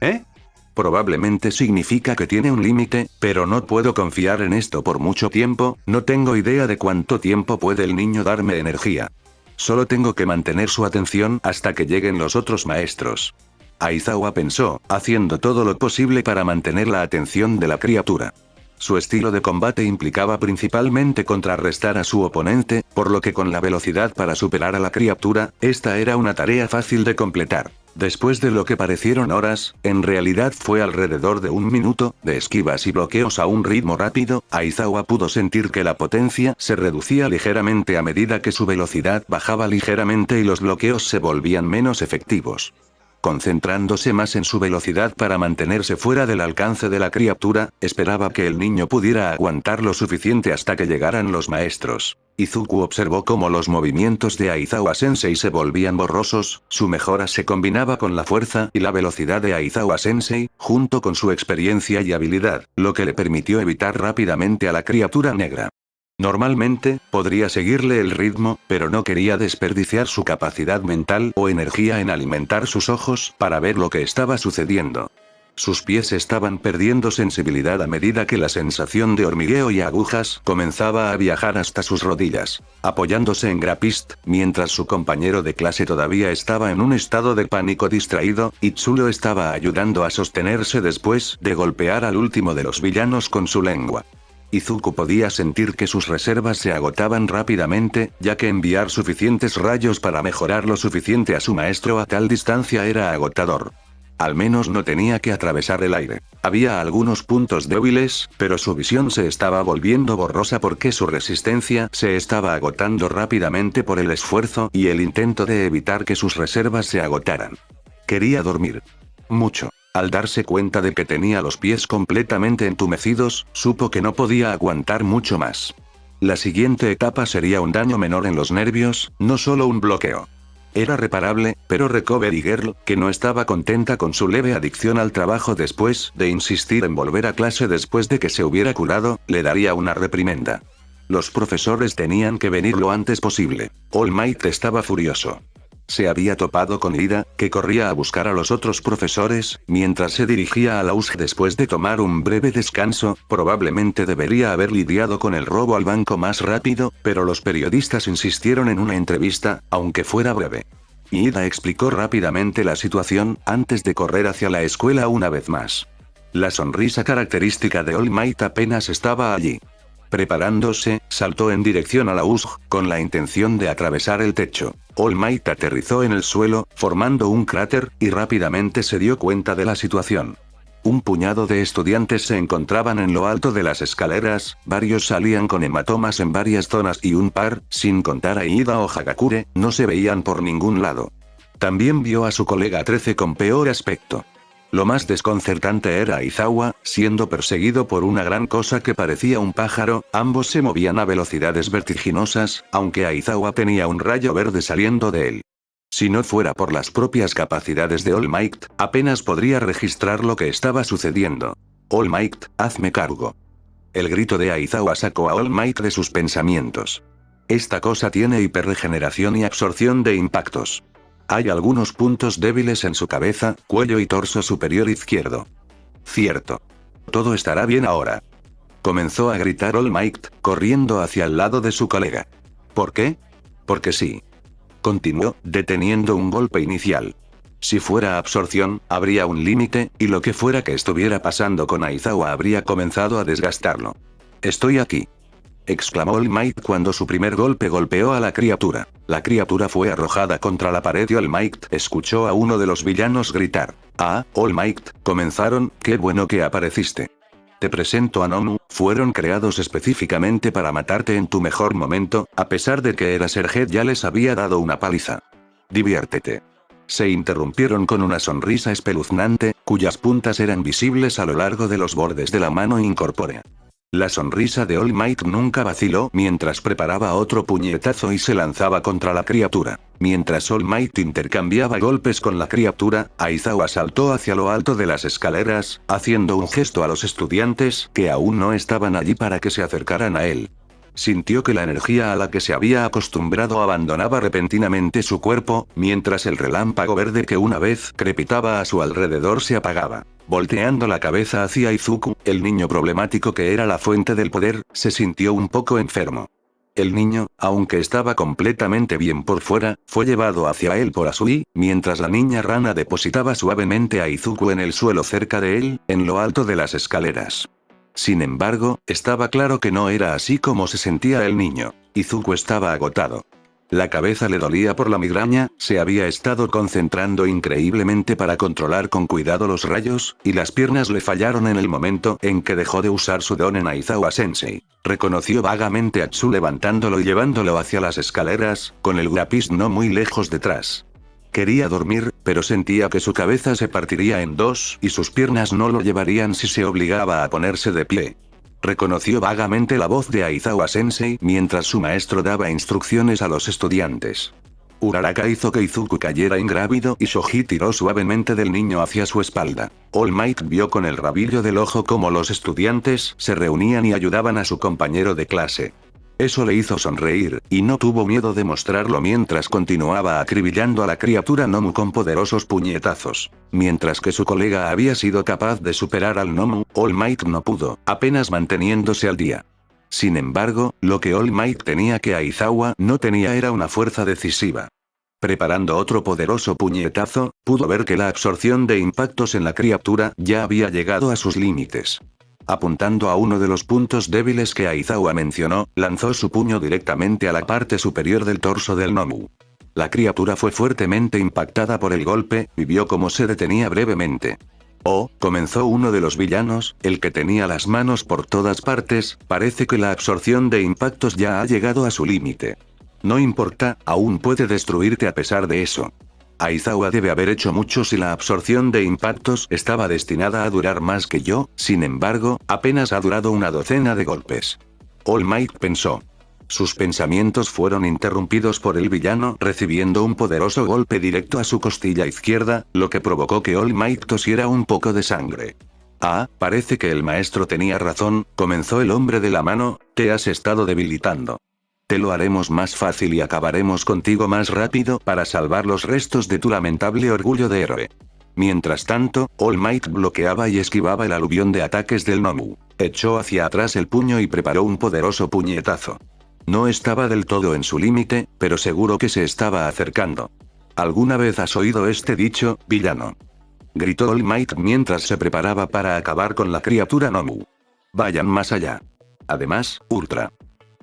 Probablemente significa que tiene un límite, pero no puedo confiar en esto por mucho tiempo. No tengo idea de cuánto tiempo puede el niño darme energía. Solo tengo que mantener su atención hasta que lleguen los otros maestros. Aizawa pensó, haciendo todo lo posible para mantener la atención de la criatura. Su estilo de combate implicaba principalmente contrarrestar a su oponente, por lo que con la velocidad para superar a la criatura, esta era una tarea fácil de completar. Después de lo que parecieron horas, en realidad fue alrededor de 1 minuto, de esquivas y bloqueos a un ritmo rápido, Aizawa pudo sentir que la potencia se reducía ligeramente a medida que su velocidad bajaba ligeramente y los bloqueos se volvían menos efectivos. Concentrándose más en su velocidad para mantenerse fuera del alcance de la criatura, esperaba que el niño pudiera aguantar lo suficiente hasta que llegaran los maestros. Izuku observó cómo los movimientos de Aizawa-sensei se volvían borrosos, su mejora se combinaba con la fuerza y la velocidad de Aizawa-sensei, junto con su experiencia y habilidad, lo que le permitió evitar rápidamente a la criatura negra. Normalmente, podría seguirle el ritmo, pero no quería desperdiciar su capacidad mental o energía en alimentar sus ojos para ver lo que estaba sucediendo. Sus pies estaban perdiendo sensibilidad a medida que la sensación de hormigueo y agujas comenzaba a viajar hasta sus rodillas. Apoyándose en Grapist, mientras su compañero de clase todavía estaba en un estado de pánico distraído, Itsulo estaba ayudando a sostenerse después de golpear al último de los villanos con su lengua. Izuku podía sentir que sus reservas se agotaban rápidamente, ya que enviar suficientes rayos para mejorar lo suficiente a su maestro a tal distancia era agotador. Al menos no tenía que atravesar el aire. Había algunos puntos débiles, pero su visión se estaba volviendo borrosa porque su resistencia se estaba agotando rápidamente por el esfuerzo y el intento de evitar que sus reservas se agotaran. Quería dormir. Mucho. Al darse cuenta de que tenía los pies completamente entumecidos, supo que no podía aguantar mucho más. La siguiente etapa sería un daño menor en los nervios, no solo un bloqueo. Era reparable, pero Recovery Girl, que no estaba contenta con su leve adicción al trabajo después de insistir en volver a clase después de que se hubiera curado, le daría una reprimenda. Los profesores tenían que venir lo antes posible. All Might estaba furioso. Se había topado con Ida, que corría a buscar a los otros profesores, mientras se dirigía a la USG después de tomar un breve descanso. Probablemente debería haber lidiado con el robo al banco más rápido, pero los periodistas insistieron en una entrevista, aunque fuera breve. Ida explicó rápidamente la situación, antes de correr hacia la escuela una vez más. La sonrisa característica de All Might apenas estaba allí. Preparándose, saltó en dirección a la USG, con la intención de atravesar el techo. All Might aterrizó en el suelo, formando un cráter, y rápidamente se dio cuenta de la situación. Un puñado de estudiantes se encontraban en lo alto de las escaleras, varios salían con hematomas en varias zonas y un par, sin contar a Ida o Hagakure, no se veían por ningún lado. También vio a su colega 13 con peor aspecto. Lo más desconcertante era Aizawa, siendo perseguido por una gran cosa que parecía un pájaro. Ambos se movían a velocidades vertiginosas, aunque Aizawa tenía un rayo verde saliendo de él. Si no fuera por las propias capacidades de All Might, apenas podría registrar lo que estaba sucediendo. All Might, hazme cargo. El grito de Aizawa sacó a All Might de sus pensamientos. Esta cosa tiene hiperregeneración y absorción de impactos. Hay algunos puntos débiles en su cabeza, cuello y torso superior izquierdo. Cierto. Todo estará bien ahora. Comenzó a gritar All Might, corriendo hacia el lado de su colega. ¿Por qué? Porque sí. Continuó, deteniendo un golpe inicial. Si fuera absorción, habría un límite, y lo que fuera que estuviera pasando con Aizawa habría comenzado a desgastarlo. Estoy aquí. Exclamó All Might cuando su primer golpe golpeó a la criatura. La criatura fue arrojada contra la pared y All Might escuchó a uno de los villanos gritar. Ah, All Might, comenzaron, qué bueno que apareciste. Te presento a Nomu, fueron creados específicamente para matarte en tu mejor momento, a pesar de que Eraserhead ya les había dado una paliza. Diviértete. Se interrumpieron con una sonrisa espeluznante, cuyas puntas eran visibles a lo largo de los bordes de la mano incorpórea. La sonrisa de All Might nunca vaciló mientras preparaba otro puñetazo y se lanzaba contra la criatura. Mientras All Might intercambiaba golpes con la criatura, Aizawa saltó hacia lo alto de las escaleras, haciendo un gesto a los estudiantes que aún no estaban allí para que se acercaran a él. Sintió que la energía a la que se había acostumbrado abandonaba repentinamente su cuerpo, mientras el relámpago verde que una vez crepitaba a su alrededor se apagaba. Volteando la cabeza hacia Izuku, el niño problemático que era la fuente del poder, se sintió un poco enfermo. El niño, aunque estaba completamente bien por fuera, fue llevado hacia él por Asui, mientras la niña rana depositaba suavemente a Izuku en el suelo cerca de él, en lo alto de las escaleras. Sin embargo, estaba claro que no era así como se sentía el niño. Izuku estaba agotado. La cabeza le dolía por la migraña, se había estado concentrando increíblemente para controlar con cuidado los rayos, y las piernas le fallaron en el momento en que dejó de usar su don en Aizawa Sensei. Reconoció vagamente a Tsu levantándolo y llevándolo hacia las escaleras, con el lápiz no muy lejos detrás. Quería dormir, pero sentía que su cabeza se partiría en dos y sus piernas no lo llevarían si se obligaba a ponerse de pie. Reconoció vagamente la voz de Aizawa Sensei mientras su maestro daba instrucciones a los estudiantes. Uraraka hizo que Izuku cayera ingrávido y Shoji tiró suavemente del niño hacia su espalda. All Might vio con el rabillo del ojo cómo los estudiantes se reunían y ayudaban a su compañero de clase. Eso le hizo sonreír, y no tuvo miedo de mostrarlo mientras continuaba acribillando a la criatura Nomu con poderosos puñetazos. Mientras que su colega había sido capaz de superar al Nomu, All Might no pudo, apenas manteniéndose al día. Sin embargo, lo que All Might tenía que Aizawa no tenía era una fuerza decisiva. Preparando otro poderoso puñetazo, pudo ver que la absorción de impactos en la criatura ya había llegado a sus límites. Apuntando a uno de los puntos débiles que Aizawa mencionó, lanzó su puño directamente a la parte superior del torso del Nomu. La criatura fue fuertemente impactada por el golpe, y vio cómo se detenía brevemente. Oh, comenzó uno de los villanos, el que tenía las manos por todas partes, parece que la absorción de impactos ya ha llegado a su límite. No importa, aún puede destruirte a pesar de eso. Aizawa debe haber hecho mucho si la absorción de impactos estaba destinada a durar más que yo, sin embargo, apenas ha durado una docena de golpes. All Might pensó. Sus pensamientos fueron interrumpidos por el villano recibiendo un poderoso golpe directo a su costilla izquierda, lo que provocó que All Might tosiera un poco de sangre. Ah, parece que el maestro tenía razón, comenzó el hombre de la mano, te has estado debilitando. Te lo haremos más fácil y acabaremos contigo más rápido para salvar los restos de tu lamentable orgullo de héroe. Mientras tanto, All Might bloqueaba y esquivaba el aluvión de ataques del Nomu. Echó hacia atrás el puño y preparó un poderoso puñetazo. No estaba del todo en su límite, pero seguro que se estaba acercando. ¿Alguna vez has oído este dicho, villano? Gritó All Might mientras se preparaba para acabar con la criatura Nomu. Vayan más allá. Además, Ultra.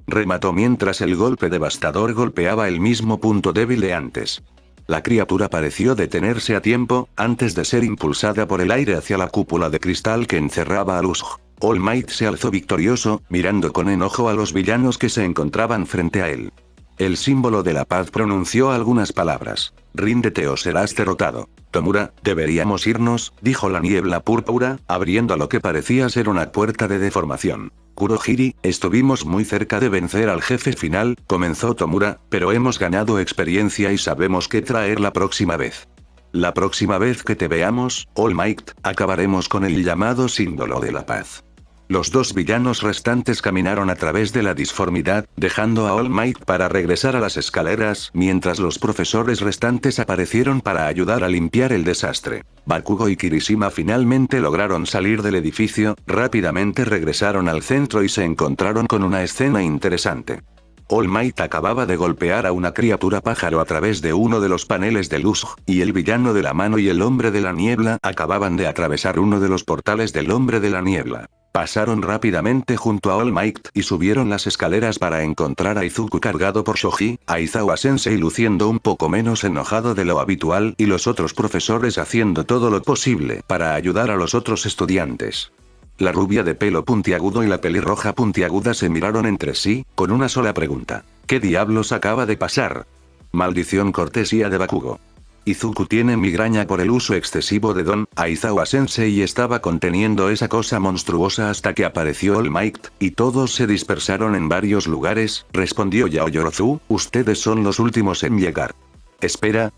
Remató mientras el golpe devastador golpeaba el mismo punto débil de antes. La criatura pareció detenerse a tiempo, antes de ser impulsada por el aire hacia la cúpula de cristal que encerraba a Luzh. All Might se alzó victorioso, mirando con enojo a los villanos que se encontraban frente a él. El símbolo de la paz pronunció algunas palabras. Ríndete o serás derrotado. Tomura, deberíamos irnos, dijo la niebla púrpura, abriendo lo que parecía ser una puerta de deformación. Kurohiri, estuvimos muy cerca de vencer al jefe final, comenzó Tomura, pero hemos ganado experiencia y sabemos qué traer la próxima vez. La próxima vez que te veamos, All Might, acabaremos con el llamado símbolo de la paz. Los dos villanos restantes caminaron a través de la disformidad, dejando a All Might para regresar a las escaleras, mientras los profesores restantes aparecieron para ayudar a limpiar el desastre. Bakugo y Kirishima finalmente lograron salir del edificio, rápidamente regresaron al centro y se encontraron con una escena interesante. All Might acababa de golpear a una criatura pájaro a través de uno de los paneles de luz, y el villano de la mano y el hombre de la niebla acababan de atravesar uno de los portales del hombre de la niebla. Pasaron rápidamente junto a All Might y subieron las escaleras para encontrar a Izuku cargado por Shoji, Aizawa Sensei luciendo un poco menos enojado de lo habitual y los otros profesores haciendo todo lo posible para ayudar a los otros estudiantes. La rubia de pelo puntiagudo y la pelirroja puntiaguda se miraron entre sí, con una sola pregunta. ¿Qué diablos acaba de pasar? Maldición cortesía de Bakugo. Izuku tiene migraña por el uso excesivo de Don. Aizawa Sensei estaba conteniendo esa cosa monstruosa hasta que apareció All Might, y todos se dispersaron en varios lugares, respondió Yaoyorozu, ustedes son los últimos en llegar. Espera,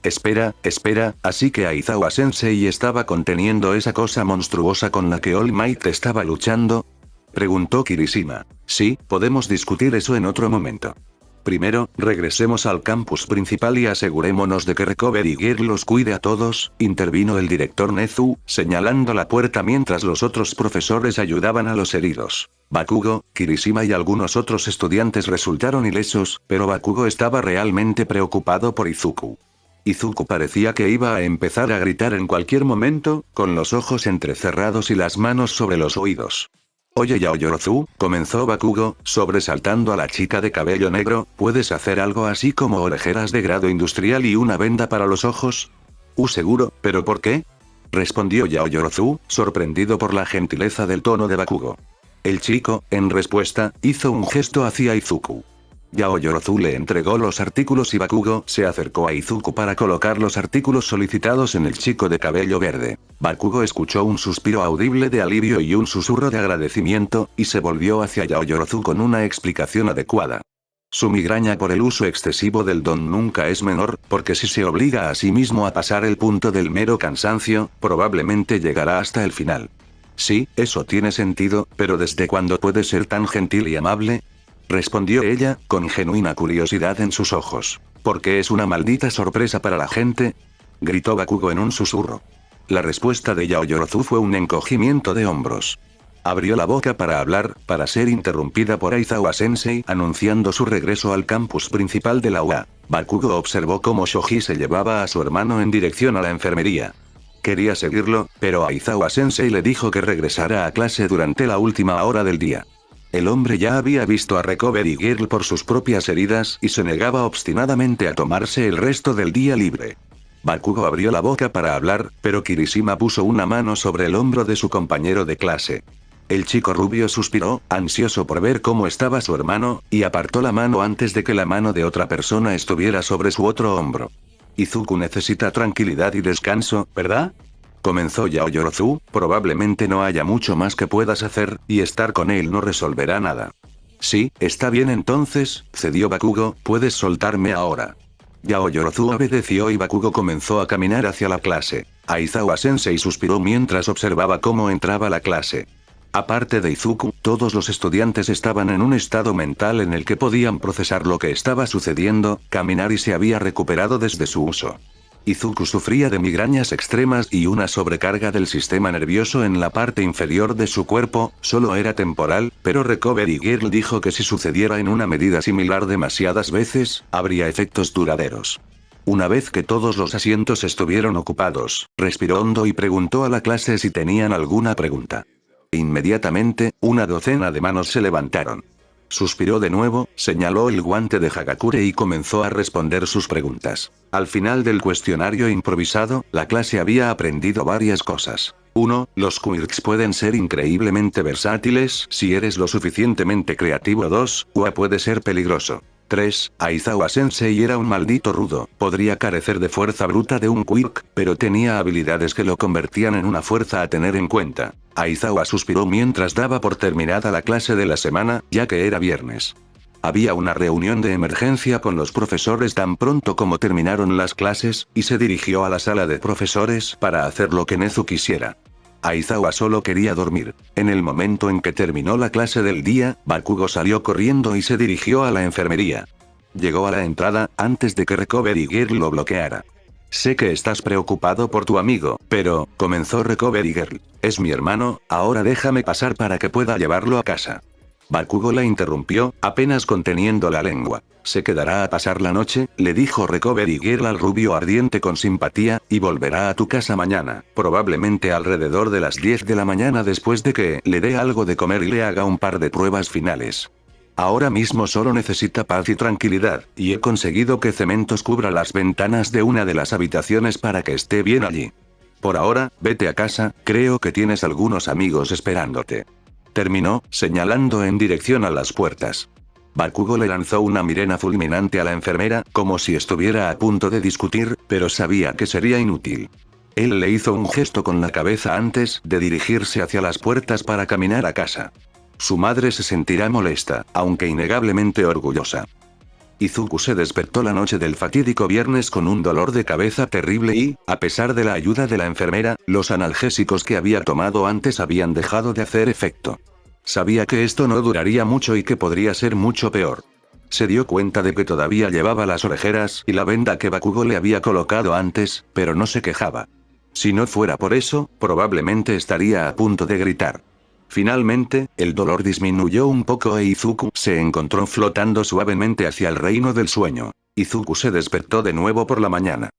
así que Aizawa Sensei estaba conteniendo esa cosa monstruosa con la que All Might estaba luchando. Preguntó Kirishima. Sí, podemos discutir eso en otro momento. Primero, regresemos al campus principal y asegurémonos de que Recovery Gear los cuide a todos, intervino el director Nezu, señalando la puerta mientras los otros profesores ayudaban a los heridos. Bakugo, Kirishima y algunos otros estudiantes resultaron ilesos, pero Bakugo estaba realmente preocupado por Izuku. Izuku parecía que iba a empezar a gritar en cualquier momento, con los ojos entrecerrados y las manos sobre los oídos. Oye Yaoyorozu, comenzó Bakugo, sobresaltando a la chica de cabello negro, ¿puedes hacer algo así como orejeras de grado industrial y una venda para los ojos? Seguro, ¿pero por qué? Respondió Yaoyorozu, sorprendido por la gentileza del tono de Bakugo. El chico, en respuesta, hizo un gesto hacia Izuku. Yaoyorozu le entregó los artículos y Bakugo se acercó a Izuku para colocar los artículos solicitados en el chico de cabello verde. Bakugo escuchó un suspiro audible de alivio y un susurro de agradecimiento, y se volvió hacia Yaoyorozu con una explicación adecuada. Su migraña por el uso excesivo del don nunca es menor, porque si se obliga a sí mismo a pasar el punto del mero cansancio, probablemente llegará hasta el final. Sí, eso tiene sentido, pero ¿desde cuándo puede ser tan gentil y amable? Respondió ella, con genuina curiosidad en sus ojos. ¿Porque es una maldita sorpresa para la gente? Gritó Bakugo en un susurro. La respuesta de Yaoyorozu fue un encogimiento de hombros. Abrió la boca para hablar, para ser interrumpida por Aizawa Sensei anunciando su regreso al campus principal de la UA. Bakugo observó cómo Shoji se llevaba a su hermano en dirección a la enfermería. Quería seguirlo, pero Aizawa Sensei le dijo que regresara a clase durante la última hora del día. El hombre ya había visto a Recovery Girl por sus propias heridas y se negaba obstinadamente a tomarse el resto del día libre. Bakugo abrió la boca para hablar, pero Kirishima puso una mano sobre el hombro de su compañero de clase. El chico rubio suspiró, ansioso por ver cómo estaba su hermano, y apartó la mano antes de que la mano de otra persona estuviera sobre su otro hombro. Izuku necesita tranquilidad y descanso, ¿verdad? Comenzó Yaoyorozu, probablemente no haya mucho más que puedas hacer, y estar con él no resolverá nada. Sí, está bien entonces, cedió Bakugo, puedes soltarme ahora. Yaoyorozu obedeció y Bakugo comenzó a caminar hacia la clase. Aizawa-sensei suspiró mientras observaba cómo entraba la clase. Aparte de Izuku, todos los estudiantes estaban en un estado mental en el que podían procesar lo que estaba sucediendo, caminar y se había recuperado desde su uso. Izuku sufría de migrañas extremas y una sobrecarga del sistema nervioso en la parte inferior de su cuerpo, solo era temporal, pero Recovery Girl dijo que si sucediera en una medida similar demasiadas veces, habría efectos duraderos. Una vez que todos los asientos estuvieron ocupados, respiró hondo y preguntó a la clase si tenían alguna pregunta. Inmediatamente, una docena de manos se levantaron. Suspiró de nuevo, señaló el guante de Hagakure y comenzó a responder sus preguntas. Al final del cuestionario improvisado, la clase había aprendido varias cosas. 1. Los quirks pueden ser increíblemente versátiles si eres lo suficientemente creativo. 2. Ua puede ser peligroso. 3. Aizawa-sensei era un maldito rudo, podría carecer de fuerza bruta de un quirk, pero tenía habilidades que lo convertían en una fuerza a tener en cuenta. Aizawa suspiró mientras daba por terminada la clase de la semana, ya que era viernes. Había una reunión de emergencia con los profesores tan pronto como terminaron las clases, y se dirigió a la sala de profesores para hacer lo que Nezu quisiera. Aizawa solo quería dormir. En el momento en que terminó la clase del día, Bakugo salió corriendo y se dirigió a la enfermería. Llegó a la entrada, antes de que Recovery Girl lo bloqueara. Sé que estás preocupado por tu amigo, pero, comenzó Recovery Girl. Es mi hermano, ahora déjame pasar para que pueda llevarlo a casa. Bakugo la interrumpió, apenas conteniendo la lengua. Se quedará a pasar la noche, le dijo Recovery Girl al rubio ardiente con simpatía, y volverá a tu casa mañana, probablemente alrededor de las 10 de la mañana después de que le dé algo de comer y le haga un par de pruebas finales. Ahora mismo solo necesita paz y tranquilidad, y he conseguido que Cementos cubra las ventanas de una de las habitaciones para que esté bien allí. Por ahora, vete a casa, creo que tienes algunos amigos esperándote. Terminó, señalando en dirección a las puertas. Bakugo le lanzó una mirada fulminante a la enfermera, como si estuviera a punto de discutir, pero sabía que sería inútil. Él le hizo un gesto con la cabeza antes de dirigirse hacia las puertas para caminar a casa. Su madre se sentirá molesta, aunque innegablemente orgullosa. Izuku se despertó la noche del fatídico viernes con un dolor de cabeza terrible y, a pesar de la ayuda de la enfermera, los analgésicos que había tomado antes habían dejado de hacer efecto. Sabía que esto no duraría mucho y que podría ser mucho peor. Se dio cuenta de que todavía llevaba las orejeras y la venda que Bakugo le había colocado antes, pero no se quejaba. Si no fuera por eso, probablemente estaría a punto de gritar. Finalmente, el dolor disminuyó un poco e Izuku se encontró flotando suavemente hacia el reino del sueño. Izuku se despertó de nuevo por la mañana.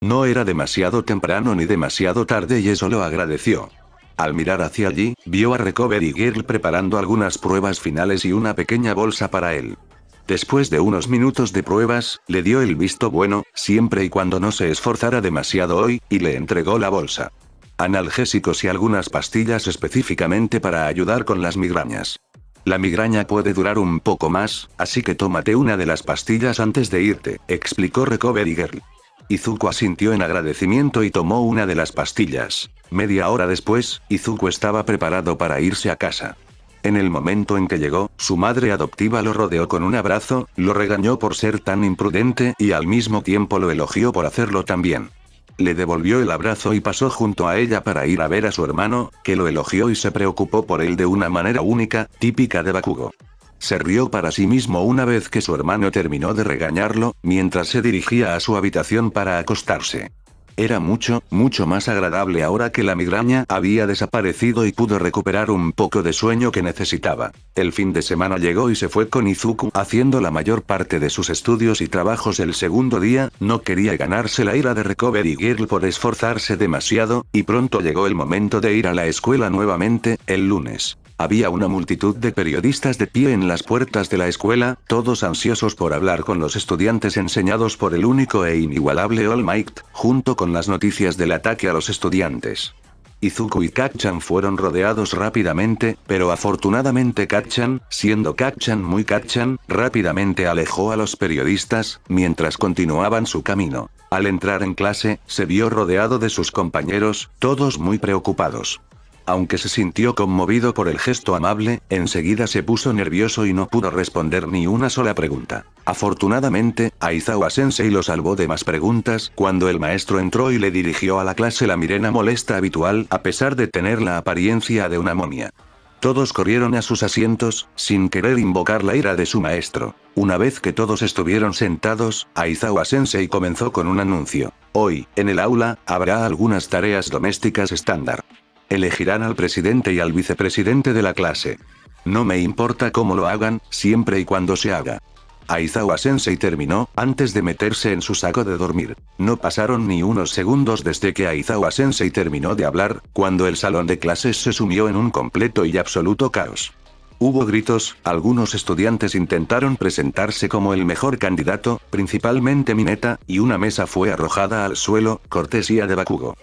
No era demasiado temprano ni demasiado tarde y eso lo agradeció. Al mirar hacia allí, vio a Recovery Girl preparando algunas pruebas finales y una pequeña bolsa para él. Después de unos minutos de pruebas, le dio el visto bueno, siempre y cuando no se esforzara demasiado hoy, y le entregó la bolsa. Analgésicos y algunas pastillas específicamente para ayudar con las migrañas. La migraña puede durar un poco más, así que tómate una de las pastillas antes de irte, explicó Recovery Girl. Izuku asintió en agradecimiento y tomó una de las pastillas. Media hora después, Izuku estaba preparado para irse a casa. En el momento en que llegó, su madre adoptiva lo rodeó con un abrazo, lo regañó por ser tan imprudente y al mismo tiempo lo elogió por hacerlo también. Le devolvió el abrazo y pasó junto a ella para ir a ver a su hermano, que lo elogió y se preocupó por él de una manera única, típica de Bakugo. Se rió para sí mismo una vez que su hermano terminó de regañarlo, mientras se dirigía a su habitación para acostarse. Era mucho más agradable ahora que la migraña había desaparecido y pudo recuperar un poco de sueño que necesitaba. El fin de semana llegó y se fue con Izuku haciendo la mayor parte de sus estudios y trabajos el segundo día, no quería ganarse la ira de Recovery Girl por esforzarse demasiado, y pronto llegó el momento de ir a la escuela nuevamente, el lunes. Había una multitud de periodistas de pie en las puertas de la escuela, todos ansiosos por hablar con los estudiantes enseñados por el único e inigualable All Might, junto con las noticias del ataque a los estudiantes. Izuku y Kacchan fueron rodeados rápidamente, pero afortunadamente Kacchan, siendo Kacchan muy Kacchan, rápidamente alejó a los periodistas, mientras continuaban su camino. Al entrar en clase, se vio rodeado de sus compañeros, todos muy preocupados. Aunque se sintió conmovido por el gesto amable, enseguida se puso nervioso y no pudo responder ni una sola pregunta. Afortunadamente, Aizawa-sensei lo salvó de más preguntas cuando el maestro entró y le dirigió a la clase la mirena molesta habitual, a pesar de tener la apariencia de una momia. Todos corrieron a sus asientos, sin querer invocar la ira de su maestro. Una vez que todos estuvieron sentados, Aizawa-sensei comenzó con un anuncio. Hoy, en el aula, habrá algunas tareas domésticas estándar. Elegirán al presidente y al vicepresidente de la clase. No me importa cómo lo hagan, siempre y cuando se haga. Aizawa-sensei terminó, antes de meterse en su saco de dormir. No pasaron ni unos segundos desde que Aizawa-sensei terminó de hablar, cuando el salón de clases se sumió en un completo y absoluto caos. Hubo gritos, algunos estudiantes intentaron presentarse como el mejor candidato, principalmente Mineta, y una mesa fue arrojada al suelo, cortesía de Bakugo.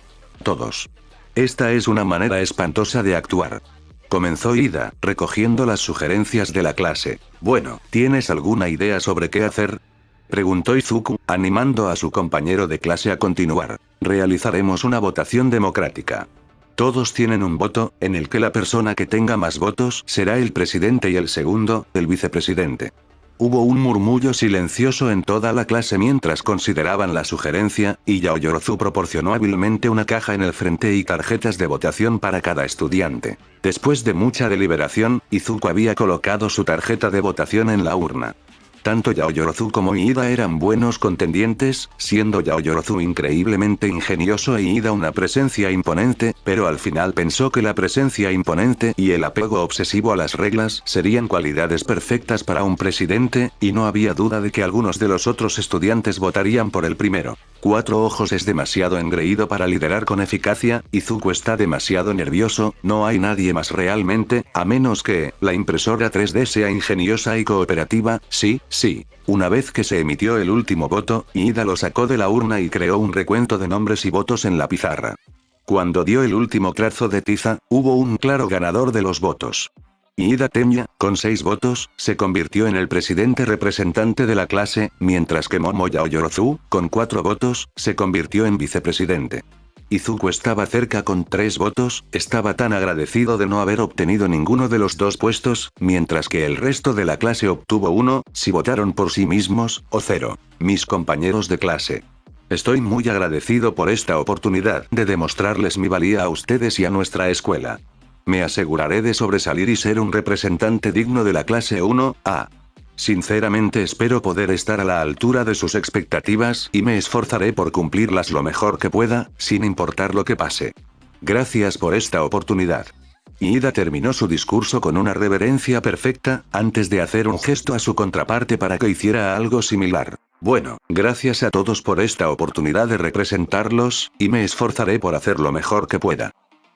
Todos. Esta es una manera espantosa de actuar. Comenzó Ida, recogiendo las sugerencias de la clase. Bueno, ¿tienes alguna idea sobre qué hacer? Preguntó Izuku, animando a su compañero de clase a continuar. Realizaremos una votación democrática. Todos tienen un voto, en el que la persona que tenga más votos será el presidente y el segundo, el vicepresidente. Hubo un murmullo silencioso en toda la clase mientras consideraban la sugerencia, y Yaoyorozu proporcionó hábilmente una caja en el frente y tarjetas de votación para cada estudiante. Después de mucha deliberación, Izuku había colocado su tarjeta de votación en la urna. Tanto Yaoyorozu como Iida eran buenos contendientes, siendo Yaoyorozu increíblemente ingenioso e Iida una presencia imponente, pero al final pensó que la presencia imponente y el apego obsesivo a las reglas serían cualidades perfectas para un presidente, y no había duda de que algunos de los otros estudiantes votarían por el primero. 4 ojos es demasiado engreído para liderar con eficacia, Izuku está demasiado nervioso, no hay nadie más realmente, a menos que la impresora 3D sea ingeniosa y cooperativa, sí. Una vez que se emitió el último voto, Iida lo sacó de la urna y creó un recuento de nombres y votos en la pizarra. Cuando dio el último trazo de tiza, hubo un claro ganador de los votos. Iida Tenya, con 6 votos, se convirtió en el presidente representante de la clase, mientras que Momo Yaoyorozu, con 4 votos, se convirtió en vicepresidente. Izuku estaba cerca con 3 votos, estaba tan agradecido de no haber obtenido ninguno de los 2 puestos, mientras que el resto de la clase obtuvo 1, si votaron por sí mismos, o 0. Mis compañeros de clase. Estoy muy agradecido por esta oportunidad de demostrarles mi valía a ustedes y a nuestra escuela. Me aseguraré de sobresalir y ser un representante digno de la clase 1A. Sinceramente espero poder estar a la altura de sus expectativas y me esforzaré por cumplirlas lo mejor que pueda, sin importar lo que pase. Gracias por esta oportunidad. Iida terminó su discurso con una reverencia perfecta, antes de hacer un gesto a su contraparte para que hiciera algo similar. Bueno, gracias a todos por esta oportunidad de representarlos, y me esforzaré por hacer lo mejor que pueda.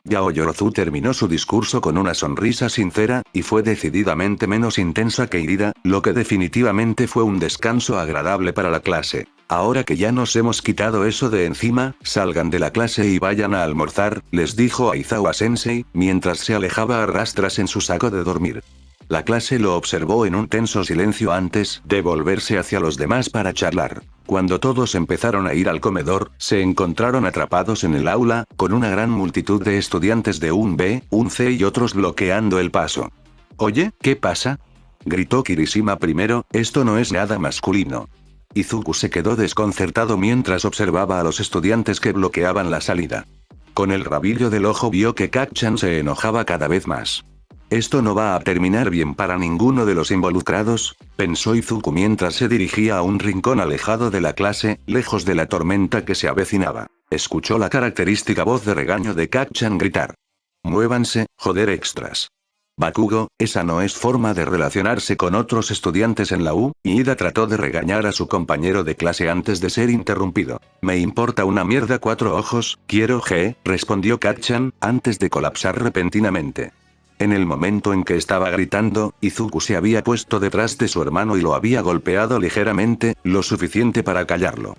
Yaoyorozu terminó su discurso con una sonrisa sincera, y fue decididamente menos intensa que Iida, lo que definitivamente fue un descanso agradable para la clase. Ahora que ya nos hemos quitado eso de encima, salgan de la clase y vayan a almorzar, les dijo Aizawa-sensei, mientras se alejaba a rastras en su saco de dormir. La clase lo observó en un tenso silencio antes de volverse hacia los demás para charlar. Cuando todos empezaron a ir al comedor, se encontraron atrapados en el aula, con una gran multitud de estudiantes de un B, un C y otros bloqueando el paso. «Oye, ¿qué pasa?», gritó Kirishima primero, «esto no es nada masculino». Izuku se quedó desconcertado mientras observaba a los estudiantes que bloqueaban la salida. Con el rabillo del ojo vio que Kacchan se enojaba cada vez más. Esto no va a terminar bien para ninguno de los involucrados, pensó Izuku mientras se dirigía a un rincón alejado de la clase, lejos de la tormenta que se avecinaba. Escuchó la característica voz de regaño de Kacchan gritar. «Muévanse, joder extras». Bakugo, esa no es forma de relacionarse con otros estudiantes en la U, y Iida trató de regañar a su compañero de clase antes de ser interrumpido. «Me importa una mierda 4 ojos, quiero G», respondió Kacchan, antes de colapsar repentinamente. En el momento en que estaba gritando, Izuku se había puesto detrás de su hermano y lo había golpeado ligeramente, lo suficiente para callarlo.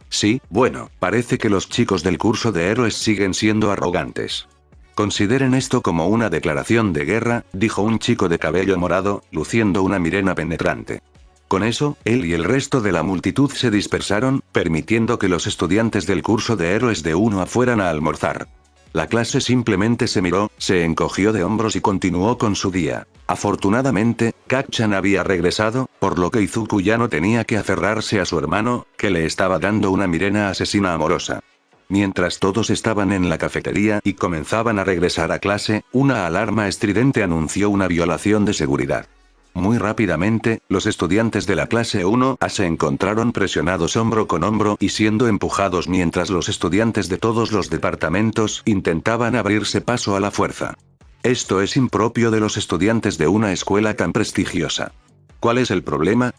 Sí, bueno, parece que los chicos del curso de héroes siguen siendo arrogantes. Consideren esto como una declaración de guerra, dijo un chico de cabello morado, luciendo una mirena penetrante. Con eso, él y el resto de la multitud se dispersaron, permitiendo que los estudiantes del curso de héroes de 1A fueran a almorzar. La clase simplemente se miró, se encogió de hombros y continuó con su día. Afortunadamente, Kacchan había regresado, por lo que Izuku ya no tenía que aferrarse a su hermano, que le estaba dando una mirena asesina amorosa. Mientras todos estaban en la cafetería y comenzaban a regresar a clase, una alarma estridente anunció una violación de seguridad. Muy rápidamente, los estudiantes de la clase 1A se encontraron presionados hombro con hombro y siendo empujados mientras los estudiantes de todos los departamentos intentaban abrirse paso a la fuerza. Esto es impropio de los estudiantes de una escuela tan prestigiosa. ¿Cuál es el problema?,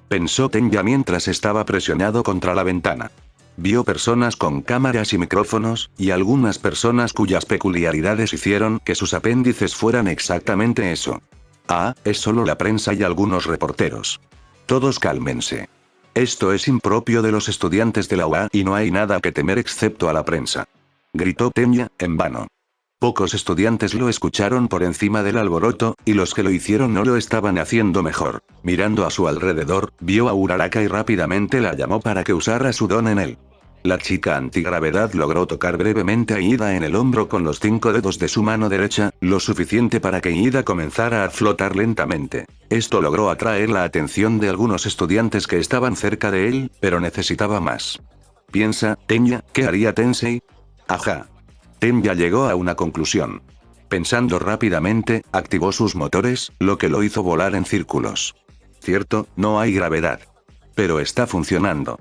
pensó Tenya mientras estaba presionado contra la ventana. Vio personas con cámaras y micrófonos, y algunas personas cuyas peculiaridades hicieron que sus apéndices fueran exactamente eso. Es solo la prensa y algunos reporteros. Todos cálmense. Esto es impropio de los estudiantes de la UA y no hay nada que temer excepto a la prensa. Gritó Tenya, en vano. Pocos estudiantes lo escucharon por encima del alboroto, y los que lo hicieron no lo estaban haciendo mejor. Mirando a su alrededor, vio a Uraraka y rápidamente la llamó para que usara su don en él. La chica antigravedad logró tocar brevemente a Ida en el hombro con los 5 dedos de su mano derecha, lo suficiente para que Ida comenzara a flotar lentamente. Esto logró atraer la atención de algunos estudiantes que estaban cerca de él, pero necesitaba más. Piensa, Tenya, ¿qué haría Tensei? Ajá. Tenya llegó a una conclusión. Pensando rápidamente, activó sus motores, lo que lo hizo volar en círculos. Cierto, no hay gravedad. Pero está funcionando.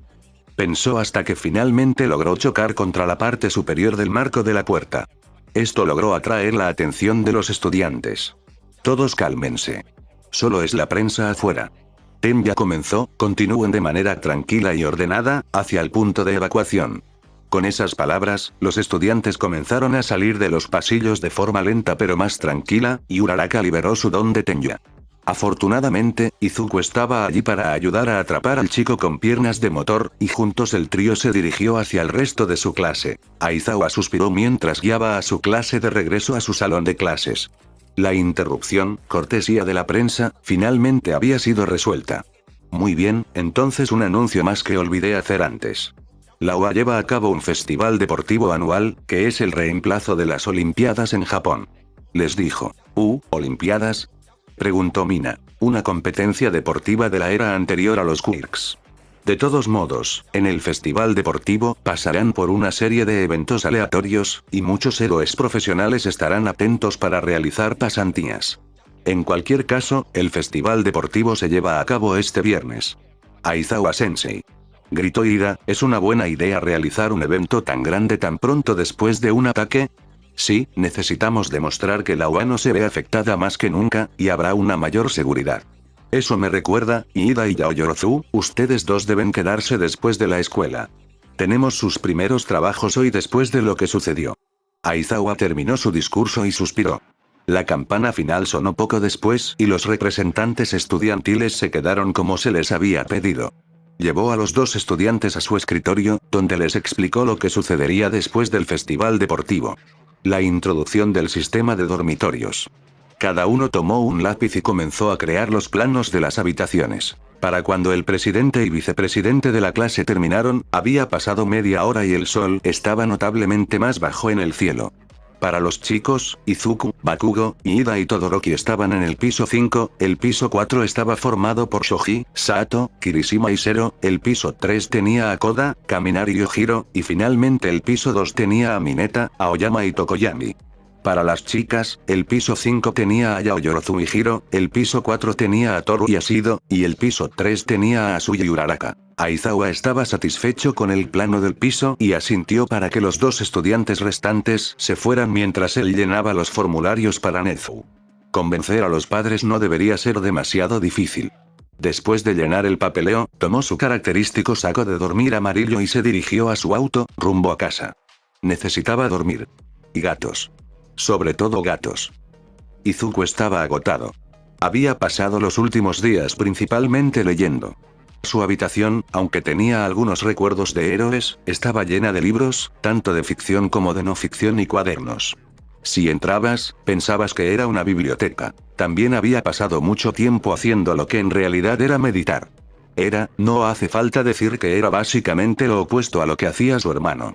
Pensó hasta que finalmente logró chocar contra la parte superior del marco de la puerta. Esto logró atraer la atención de los estudiantes. Todos cálmense. Solo es la prensa afuera. Tenya comenzó, continúen de manera tranquila y ordenada, hacia el punto de evacuación. Con esas palabras, los estudiantes comenzaron a salir de los pasillos de forma lenta pero más tranquila, y Uraraka liberó su don de Tenya. Afortunadamente, Izuku estaba allí para ayudar a atrapar al chico con piernas de motor, y juntos el trío se dirigió hacia el resto de su clase. Aizawa suspiró mientras guiaba a su clase de regreso a su salón de clases. La interrupción, cortesía de la prensa, finalmente había sido resuelta. Muy bien, entonces un anuncio más que olvidé hacer antes. La UA lleva a cabo un festival deportivo anual, que es el reemplazo de las Olimpiadas en Japón. Les dijo. ¿Olimpiadas?, preguntó Mina. Una competencia deportiva de la era anterior a los Quirks. De todos modos, en el festival deportivo, pasarán por una serie de eventos aleatorios, y muchos héroes profesionales estarán atentos para realizar pasantías. En cualquier caso, el festival deportivo se lleva a cabo este viernes. Aizawa-sensei. Gritó Ida, ¿es una buena idea realizar un evento tan grande tan pronto después de un ataque? Sí, necesitamos demostrar que la UA no se ve afectada más que nunca, y habrá una mayor seguridad. Eso me recuerda, Ida y Yaoyorozu, ustedes dos deben quedarse después de la escuela. Tenemos sus primeros trabajos hoy después de lo que sucedió. Aizawa terminó su discurso y suspiró. La campana final sonó poco después y los representantes estudiantiles se quedaron como se les había pedido. Llevó a los dos estudiantes a su escritorio, donde les explicó lo que sucedería después del festival deportivo. La introducción del sistema de dormitorios. Cada uno tomó un lápiz y comenzó a crear los planos de las habitaciones. Para cuando el presidente y vicepresidente de la clase terminaron, había pasado media hora y el sol estaba notablemente más bajo en el cielo. Para los chicos, Izuku, Bakugo, Ida y Todoroki estaban en el piso 5, el piso 4 estaba formado por Shoji, Sato, Kirishima y Zero, el piso 3 tenía a Koda, Kaminari y Yojiro, y finalmente el piso 2 tenía a Mineta, Aoyama y Tokoyami. Para las chicas, el piso 5 tenía a Yaoyorozu y Hiro, el piso 4 tenía a Toru y Asido, y el piso 3 tenía a Asuya y Uraraka. Aizawa estaba satisfecho con el plano del piso y asintió para que los dos estudiantes restantes se fueran mientras él llenaba los formularios para Nezu. Convencer a los padres no debería ser demasiado difícil. Después de llenar el papeleo, tomó su característico saco de dormir amarillo y se dirigió a su auto, rumbo a casa. Necesitaba dormir. Y gatos. Sobre todo gatos. Izuku estaba agotado. Había pasado los últimos días principalmente leyendo. Su habitación, aunque tenía algunos recuerdos de héroes, estaba llena de libros, tanto de ficción como de no ficción y cuadernos. Si entrabas, pensabas que era una biblioteca. También había pasado mucho tiempo haciendo lo que en realidad era meditar. No hace falta decir que era básicamente lo opuesto a lo que hacía su hermano.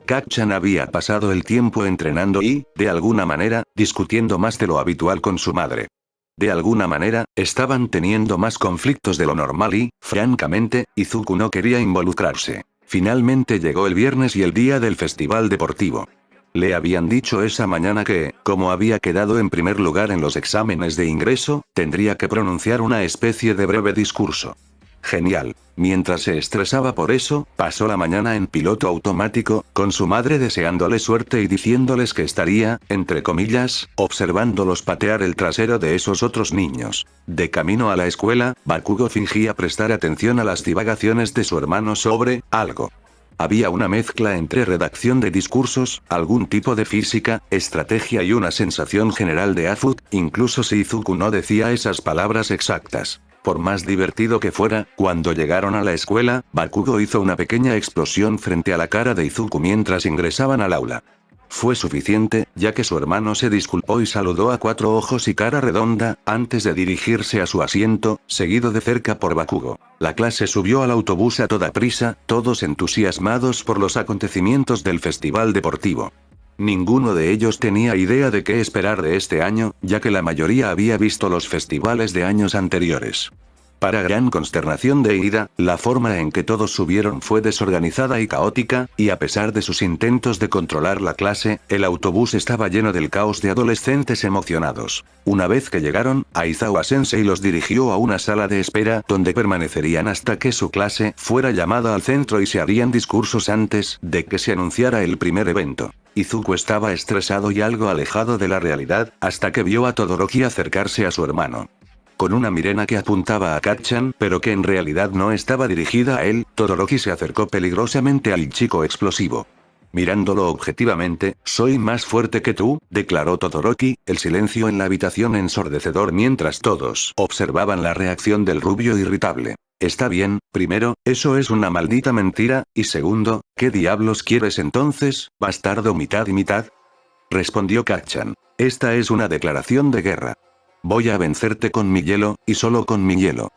Kacchan había pasado el tiempo entrenando y, de alguna manera, discutiendo más de lo habitual con su madre. De alguna manera, estaban teniendo más conflictos de lo normal y, francamente, Izuku no quería involucrarse. Finalmente llegó el viernes y el día del festival deportivo. Le habían dicho esa mañana que, como había quedado en primer lugar en los exámenes de ingreso, tendría que pronunciar una especie de breve discurso. Genial. Mientras se estresaba por eso, pasó la mañana en piloto automático, con su madre deseándole suerte y diciéndoles que estaría, entre comillas, observándolos patear el trasero de esos otros niños. De camino a la escuela, Bakugo fingía prestar atención a las divagaciones de su hermano sobre algo. Había una mezcla entre redacción de discursos, algún tipo de física, estrategia y una sensación general de afut, incluso si Izuku no decía esas palabras exactas. Por más divertido que fuera, cuando llegaron a la escuela, Bakugo hizo una pequeña explosión frente a la cara de Izuku mientras ingresaban al aula. Fue suficiente, ya que su hermano se disculpó y saludó a Cuatro Ojos y Cara Redonda, antes de dirigirse a su asiento, seguido de cerca por Bakugo. La clase subió al autobús a toda prisa, todos entusiasmados por los acontecimientos del festival deportivo. Ninguno de ellos tenía idea de qué esperar de este año, ya que la mayoría había visto los festivales de años anteriores. Para gran consternación de Ida, la forma en que todos subieron fue desorganizada y caótica, y a pesar de sus intentos de controlar la clase, el autobús estaba lleno del caos de adolescentes emocionados. Una vez que llegaron, Aizawa Sensei los dirigió a una sala de espera donde permanecerían hasta que su clase fuera llamada al centro y se harían discursos antes de que se anunciara el primer evento. Izuku estaba estresado y algo alejado de la realidad, hasta que vio a Todoroki acercarse a su hermano. Con una mirena que apuntaba a Kacchan, pero que en realidad no estaba dirigida a él, Todoroki se acercó peligrosamente al chico explosivo. Mirándolo objetivamente, soy más fuerte que tú, declaró Todoroki, el silencio en la habitación ensordecedor mientras todos observaban la reacción del rubio irritable. Está bien, primero, eso es una maldita mentira, y segundo, ¿qué diablos quieres entonces, bastardo mitad y mitad? Respondió Kacchan. Esta es una declaración de guerra. Voy a vencerte con mi hielo, y solo con mi hielo.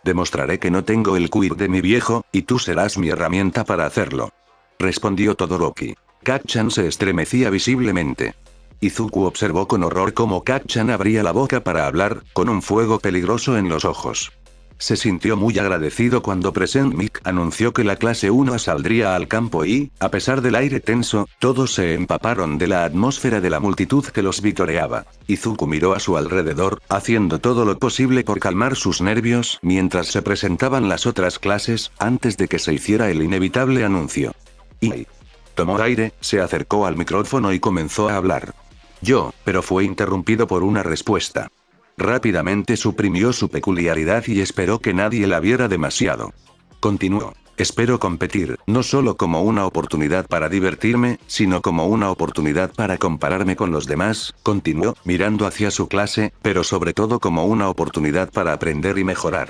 Demostraré que no tengo el quid de mi viejo, y tú serás mi herramienta para hacerlo. Respondió Todoroki. Kacchan se estremecía visiblemente. Izuku observó con horror cómo Kacchan abría la boca para hablar, con un fuego peligroso en los ojos. Se sintió muy agradecido cuando Present Mic anunció que la clase 1 saldría al campo y, a pesar del aire tenso, todos se empaparon de la atmósfera de la multitud que los vitoreaba. Izuku miró a su alrededor, haciendo todo lo posible por calmar sus nervios mientras se presentaban las otras clases, antes de que se hiciera el inevitable anuncio. Y tomó aire, se acercó al micrófono y comenzó a hablar. Pero fue interrumpido por una respuesta. Rápidamente suprimió su peculiaridad y esperó que nadie la viera demasiado. Continuó. Espero competir, no solo como una oportunidad para divertirme, sino como una oportunidad para compararme con los demás, continuó, mirando hacia su clase, pero sobre todo como una oportunidad para aprender y mejorar.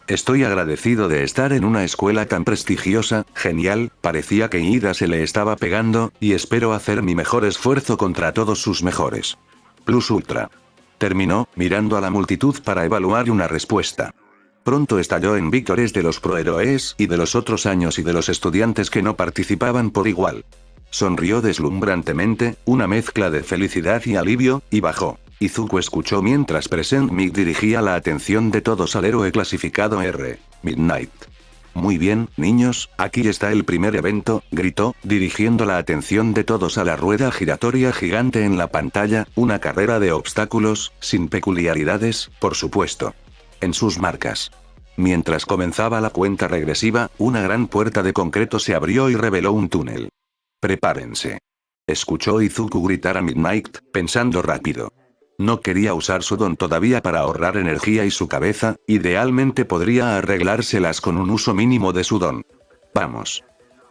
Estoy agradecido de estar en una escuela tan prestigiosa, genial, parecía que Ida se le estaba pegando, y espero hacer mi mejor esfuerzo contra todos sus mejores. Plus Ultra. Terminó, mirando a la multitud para evaluar una respuesta. Pronto estalló en vítores de los prohéroes y de los otros años y de los estudiantes que no participaban por igual. Sonrió deslumbrantemente, una mezcla de felicidad y alivio, y bajó. Izuku escuchó mientras Present Mic dirigía la atención de todos al héroe clasificado R. Midnight. Muy bien, niños, aquí está el primer evento, gritó, dirigiendo la atención de todos a la rueda giratoria gigante en la pantalla, una carrera de obstáculos, sin peculiaridades, por supuesto. En sus marcas. Mientras comenzaba la cuenta regresiva, una gran puerta de concreto se abrió y reveló un túnel. Prepárense. Escuchó Izuku gritar a Midnight, pensando rápido. No quería usar su don todavía para ahorrar energía y su cabeza, idealmente podría arreglárselas con un uso mínimo de su don. Vamos.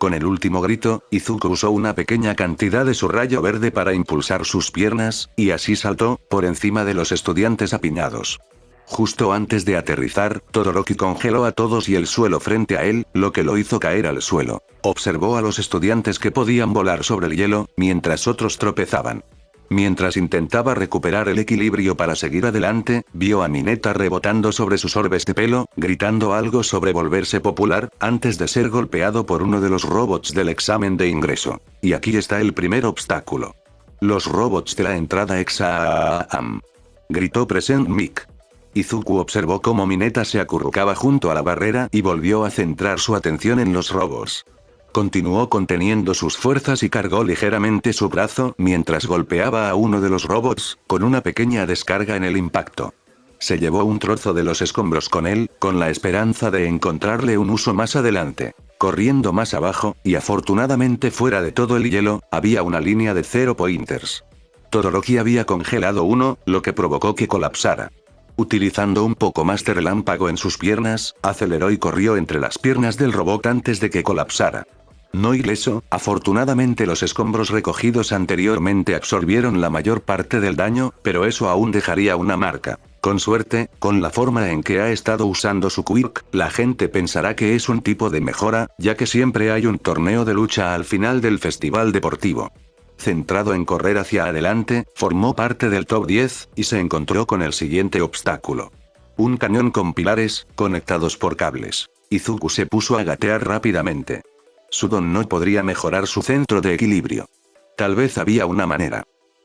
Con el último grito, Izuku usó una pequeña cantidad de su rayo verde para impulsar sus piernas, y así saltó, por encima de los estudiantes apiñados. Justo antes de aterrizar, Todoroki congeló a todos y el suelo frente a él, lo que lo hizo caer al suelo. Observó a los estudiantes que podían volar sobre el hielo, mientras otros tropezaban. Mientras intentaba recuperar el equilibrio para seguir adelante, vio a Mineta rebotando sobre sus orbes de pelo, gritando algo sobre volverse popular, antes de ser golpeado por uno de los robots del examen de ingreso. Y aquí está el primer obstáculo. Los robots de la entrada exam. Gritó Present Mic. Izuku observó cómo Mineta se acurrucaba junto a la barrera y volvió a centrar su atención en los robots. Continuó conteniendo sus fuerzas y cargó ligeramente su brazo mientras golpeaba a uno de los robots, con una pequeña descarga en el impacto. Se llevó un trozo de los escombros con él, con la esperanza de encontrarle un uso más adelante. Corriendo más abajo, y afortunadamente fuera de todo el hielo, había una línea de 0 pointers. Todoroki había congelado uno, lo que provocó que colapsara. Utilizando un poco más de relámpago en sus piernas, aceleró y corrió entre las piernas del robot antes de que colapsara. No ileso, afortunadamente los escombros recogidos anteriormente absorbieron la mayor parte del daño, pero eso aún dejaría una marca. Con suerte, con la forma en que ha estado usando su quirk, la gente pensará que es un tipo de mejora, ya que siempre hay un torneo de lucha al final del festival deportivo. Centrado en correr hacia adelante, formó parte del top 10, y se encontró con el siguiente obstáculo. Un cañón con pilares, conectados por cables. Izuku se puso a gatear rápidamente. Sudon no podría mejorar su centro de equilibrio. Tal vez había una manera.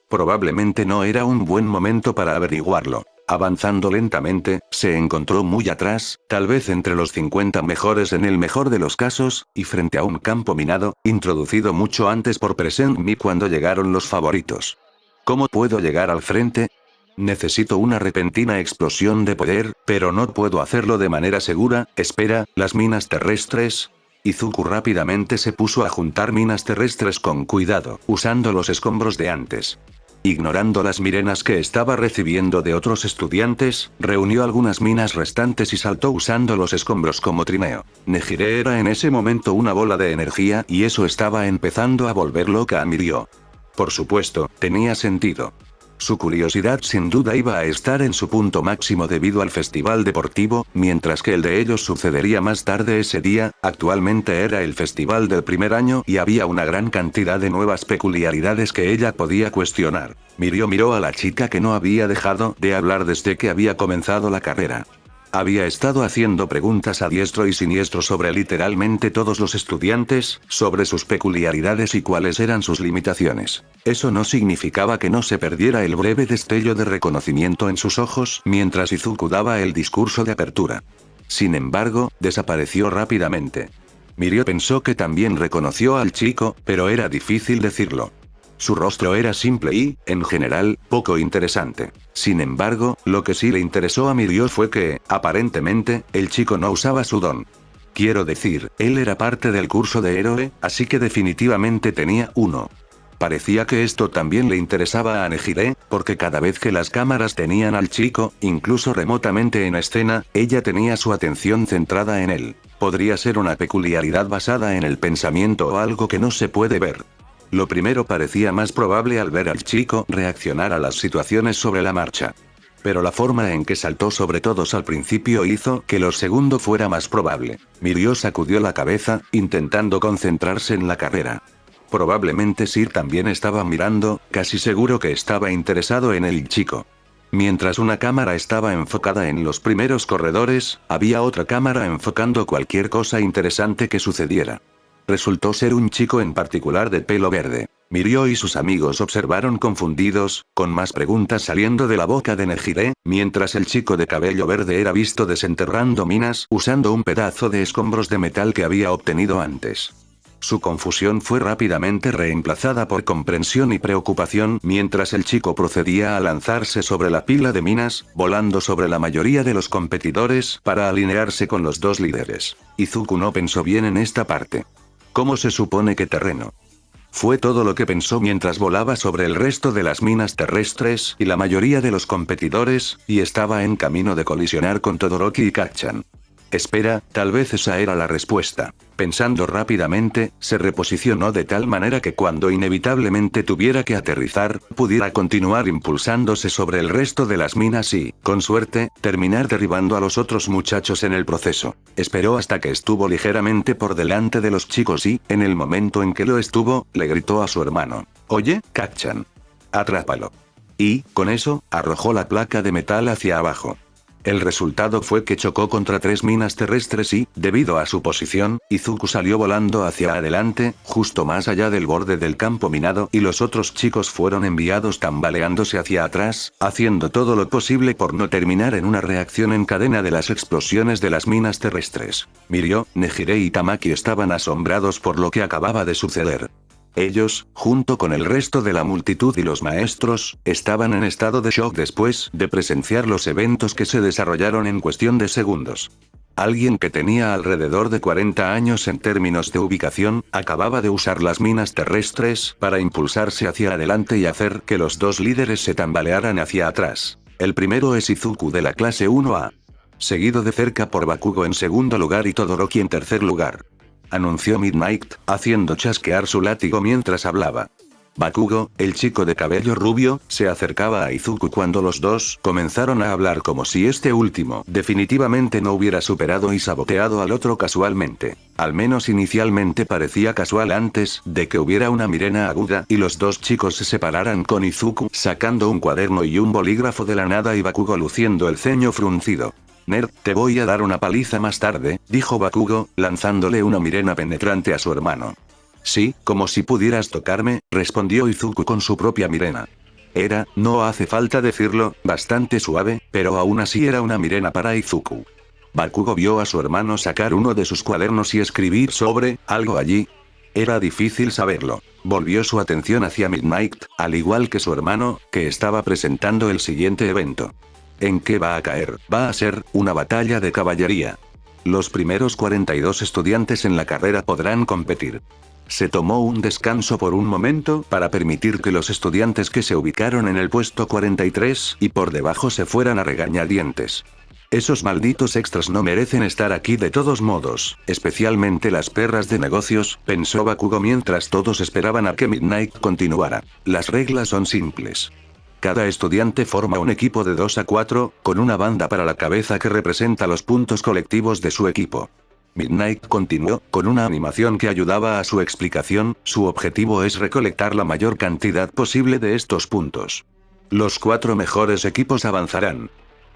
Probablemente no era un buen momento para averiguarlo. Avanzando lentamente, se encontró muy atrás, tal vez entre los 50 mejores en el mejor de los casos, y frente a un campo minado, introducido mucho antes por Present Me cuando llegaron los favoritos. ¿Cómo puedo llegar al frente? Necesito una repentina explosión de poder, pero no puedo hacerlo de manera segura. Espera, ¿las minas terrestres? Izuku rápidamente se puso a juntar minas terrestres con cuidado, usando los escombros de antes. Ignorando las mirenas que estaba recibiendo de otros estudiantes, reunió algunas minas restantes y saltó usando los escombros como trineo. Nejire era en ese momento una bola de energía y eso estaba empezando a volver loca a Mirio. Por supuesto, tenía sentido. Su curiosidad sin duda iba a estar en su punto máximo debido al festival deportivo, mientras que el de ellos sucedería más tarde ese día. Actualmente era el festival del primer año y había una gran cantidad de nuevas peculiaridades que ella podía cuestionar. Mirio miró a la chica que no había dejado de hablar desde que había comenzado la carrera. Había estado haciendo preguntas a diestro y siniestro sobre literalmente todos los estudiantes, sobre sus peculiaridades y cuáles eran sus limitaciones. Eso no significaba que no se perdiera el breve destello de reconocimiento en sus ojos mientras Izuku daba el discurso de apertura. Sin embargo, desapareció rápidamente. Mirio pensó que también reconoció al chico, pero era difícil decirlo. Su rostro era simple y, en general, poco interesante. Sin embargo, lo que sí le interesó a Mirio fue que, aparentemente, el chico no usaba su don. Quiero decir, él era parte del curso de héroe, así que definitivamente tenía uno. Parecía que esto también le interesaba a Nejire, porque cada vez que las cámaras tenían al chico, incluso remotamente en escena, ella tenía su atención centrada en él. Podría ser una peculiaridad basada en el pensamiento o algo que no se puede ver. Lo primero parecía más probable al ver al chico reaccionar a las situaciones sobre la marcha. Pero la forma en que saltó sobre todos al principio hizo que lo segundo fuera más probable. Mirio sacudió la cabeza, intentando concentrarse en la carrera. Probablemente Sir también estaba mirando, casi seguro que estaba interesado en el chico. Mientras una cámara estaba enfocada en los primeros corredores, había otra cámara enfocando cualquier cosa interesante que sucediera. Resultó ser un chico en particular de pelo verde. Mirio y sus amigos observaron confundidos, con más preguntas saliendo de la boca de Nejire, mientras el chico de cabello verde era visto desenterrando minas usando un pedazo de escombros de metal que había obtenido antes. Su confusión fue rápidamente reemplazada por comprensión y preocupación mientras el chico procedía a lanzarse sobre la pila de minas, volando sobre la mayoría de los competidores para alinearse con los dos líderes. Izuku no pensó bien en esta parte. ¿Cómo se supone que terreno? Fue todo lo que pensó mientras volaba sobre el resto de las minas terrestres y la mayoría de los competidores, y estaba en camino de colisionar con Todoroki y Kacchan. Espera, tal vez esa era la respuesta. Pensando rápidamente, se reposicionó de tal manera que cuando inevitablemente tuviera que aterrizar, pudiera continuar impulsándose sobre el resto de las minas y, con suerte, terminar derribando a los otros muchachos en el proceso. Esperó hasta que estuvo ligeramente por delante de los chicos y, en el momento en que lo estuvo, le gritó a su hermano: «Oye, Kacchan. Atrápalo». Y, con eso, arrojó la placa de metal hacia abajo. El resultado fue que chocó contra 3 minas terrestres y, debido a su posición, Izuku salió volando hacia adelante, justo más allá del borde del campo minado y los otros chicos fueron enviados tambaleándose hacia atrás, haciendo todo lo posible por no terminar en una reacción en cadena de las explosiones de las minas terrestres. Mirio, Nejire y Tamaki estaban asombrados por lo que acababa de suceder. Ellos, junto con el resto de la multitud y los maestros, estaban en estado de shock después de presenciar los eventos que se desarrollaron en cuestión de segundos. Alguien que tenía alrededor de 40 años en términos de ubicación, acababa de usar las minas terrestres para impulsarse hacia adelante y hacer que los dos líderes se tambalearan hacia atrás. El primero es Izuku de la clase 1A. Seguido de cerca por Bakugo en segundo lugar y Todoroki en tercer lugar. Anunció Midnight, haciendo chasquear su látigo mientras hablaba. Bakugo, el chico de cabello rubio, se acercaba a Izuku cuando los dos comenzaron a hablar como si este último definitivamente no hubiera superado y saboteado al otro casualmente. Al menos inicialmente parecía casual antes de que hubiera una mirena aguda y los dos chicos se separaran con Izuku sacando un cuaderno y un bolígrafo de la nada y Bakugo luciendo el ceño fruncido. «Nerd, te voy a dar una paliza más tarde», dijo Bakugo, lanzándole una mirena penetrante a su hermano. «Sí, como si pudieras tocarme», respondió Izuku con su propia mirena. Era, no hace falta decirlo, bastante suave, pero aún así era una mirena para Izuku. Bakugo vio a su hermano sacar uno de sus cuadernos y escribir sobre algo allí. Era difícil saberlo. Volvió su atención hacia Midnight, al igual que su hermano, que estaba presentando el siguiente evento. ¿En qué va a caer? Va a ser una batalla de caballería. Los primeros 42 estudiantes en la carrera podrán competir. Se tomó un descanso por un momento para permitir que los estudiantes que se ubicaron en el puesto 43 y por debajo se fueran a regañadientes. Esos malditos extras no merecen estar aquí de todos modos, especialmente las perras de negocios, pensó Bakugo mientras todos esperaban a que Midnight continuara. Las reglas son simples. Cada estudiante forma un equipo de 2 a 4, con una banda para la cabeza que representa los puntos colectivos de su equipo. Midnight continuó, con una animación que ayudaba a su explicación, su objetivo es recolectar la mayor cantidad posible de estos puntos. Los 4 mejores equipos avanzarán.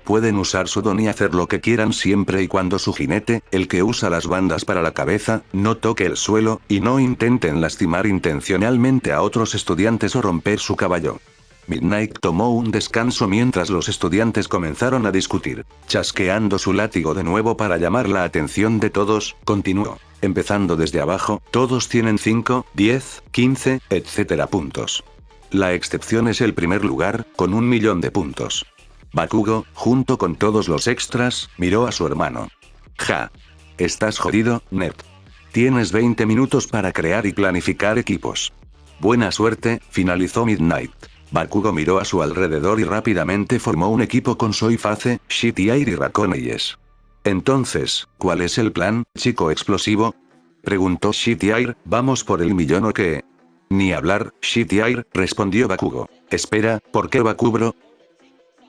Pueden usar su don y hacer lo que quieran siempre y cuando su jinete, el que usa las bandas para la cabeza, no toque el suelo, y no intenten lastimar intencionalmente a otros estudiantes o romper su caballo. Midnight tomó un descanso mientras los estudiantes comenzaron a discutir. Chasqueando su látigo de nuevo para llamar la atención de todos, continuó. Empezando desde abajo, todos tienen 5, 10, 15, etc. puntos. La excepción es el primer lugar, con 1.000.000 de puntos. Bakugo, junto con todos los extras, miró a su hermano. Ja. Estás jodido, nerd. Tienes 20 minutos para crear y planificar equipos. Buena suerte, finalizó Midnight. Bakugo miró a su alrededor y rápidamente formó un equipo con Soiface, Shitty Air y Raconeyes. Entonces, ¿cuál es el plan, chico explosivo? Preguntó Shitty Air, ¿vamos por el millón o qué? Ni hablar, Shitty Air, respondió Bakugo. Espera, ¿por qué Bakubro?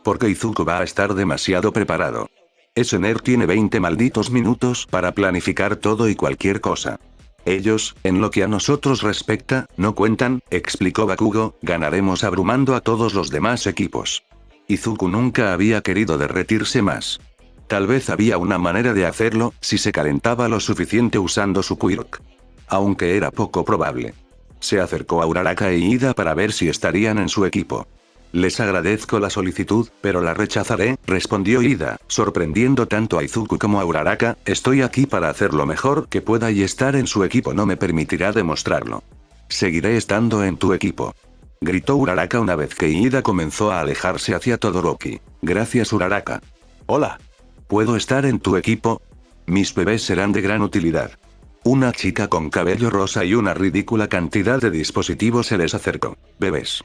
Porque Izuku va a estar demasiado preparado. Ese nerd tiene 20 malditos minutos para planificar todo y cualquier cosa. Ellos, en lo que a nosotros respecta, no cuentan, explicó Bakugo, ganaremos abrumando a todos los demás equipos. Izuku nunca había querido derretirse más. Tal vez había una manera de hacerlo, si se calentaba lo suficiente usando su quirk. Aunque era poco probable. Se acercó a Uraraka e Ida para ver si estarían en su equipo. Les agradezco la solicitud, pero la rechazaré, respondió Ida, sorprendiendo tanto a Izuku como a Uraraka. Estoy aquí para hacer lo mejor que pueda y estar en su equipo no me permitirá demostrarlo. Seguiré estando en tu equipo. Gritó Uraraka una vez que Ida comenzó a alejarse hacia Todoroki. Gracias Uraraka. Hola. ¿Puedo estar en tu equipo? Mis bebés serán de gran utilidad. Una chica con cabello rosa y una ridícula cantidad de dispositivos se les acercó. ¿Bebés?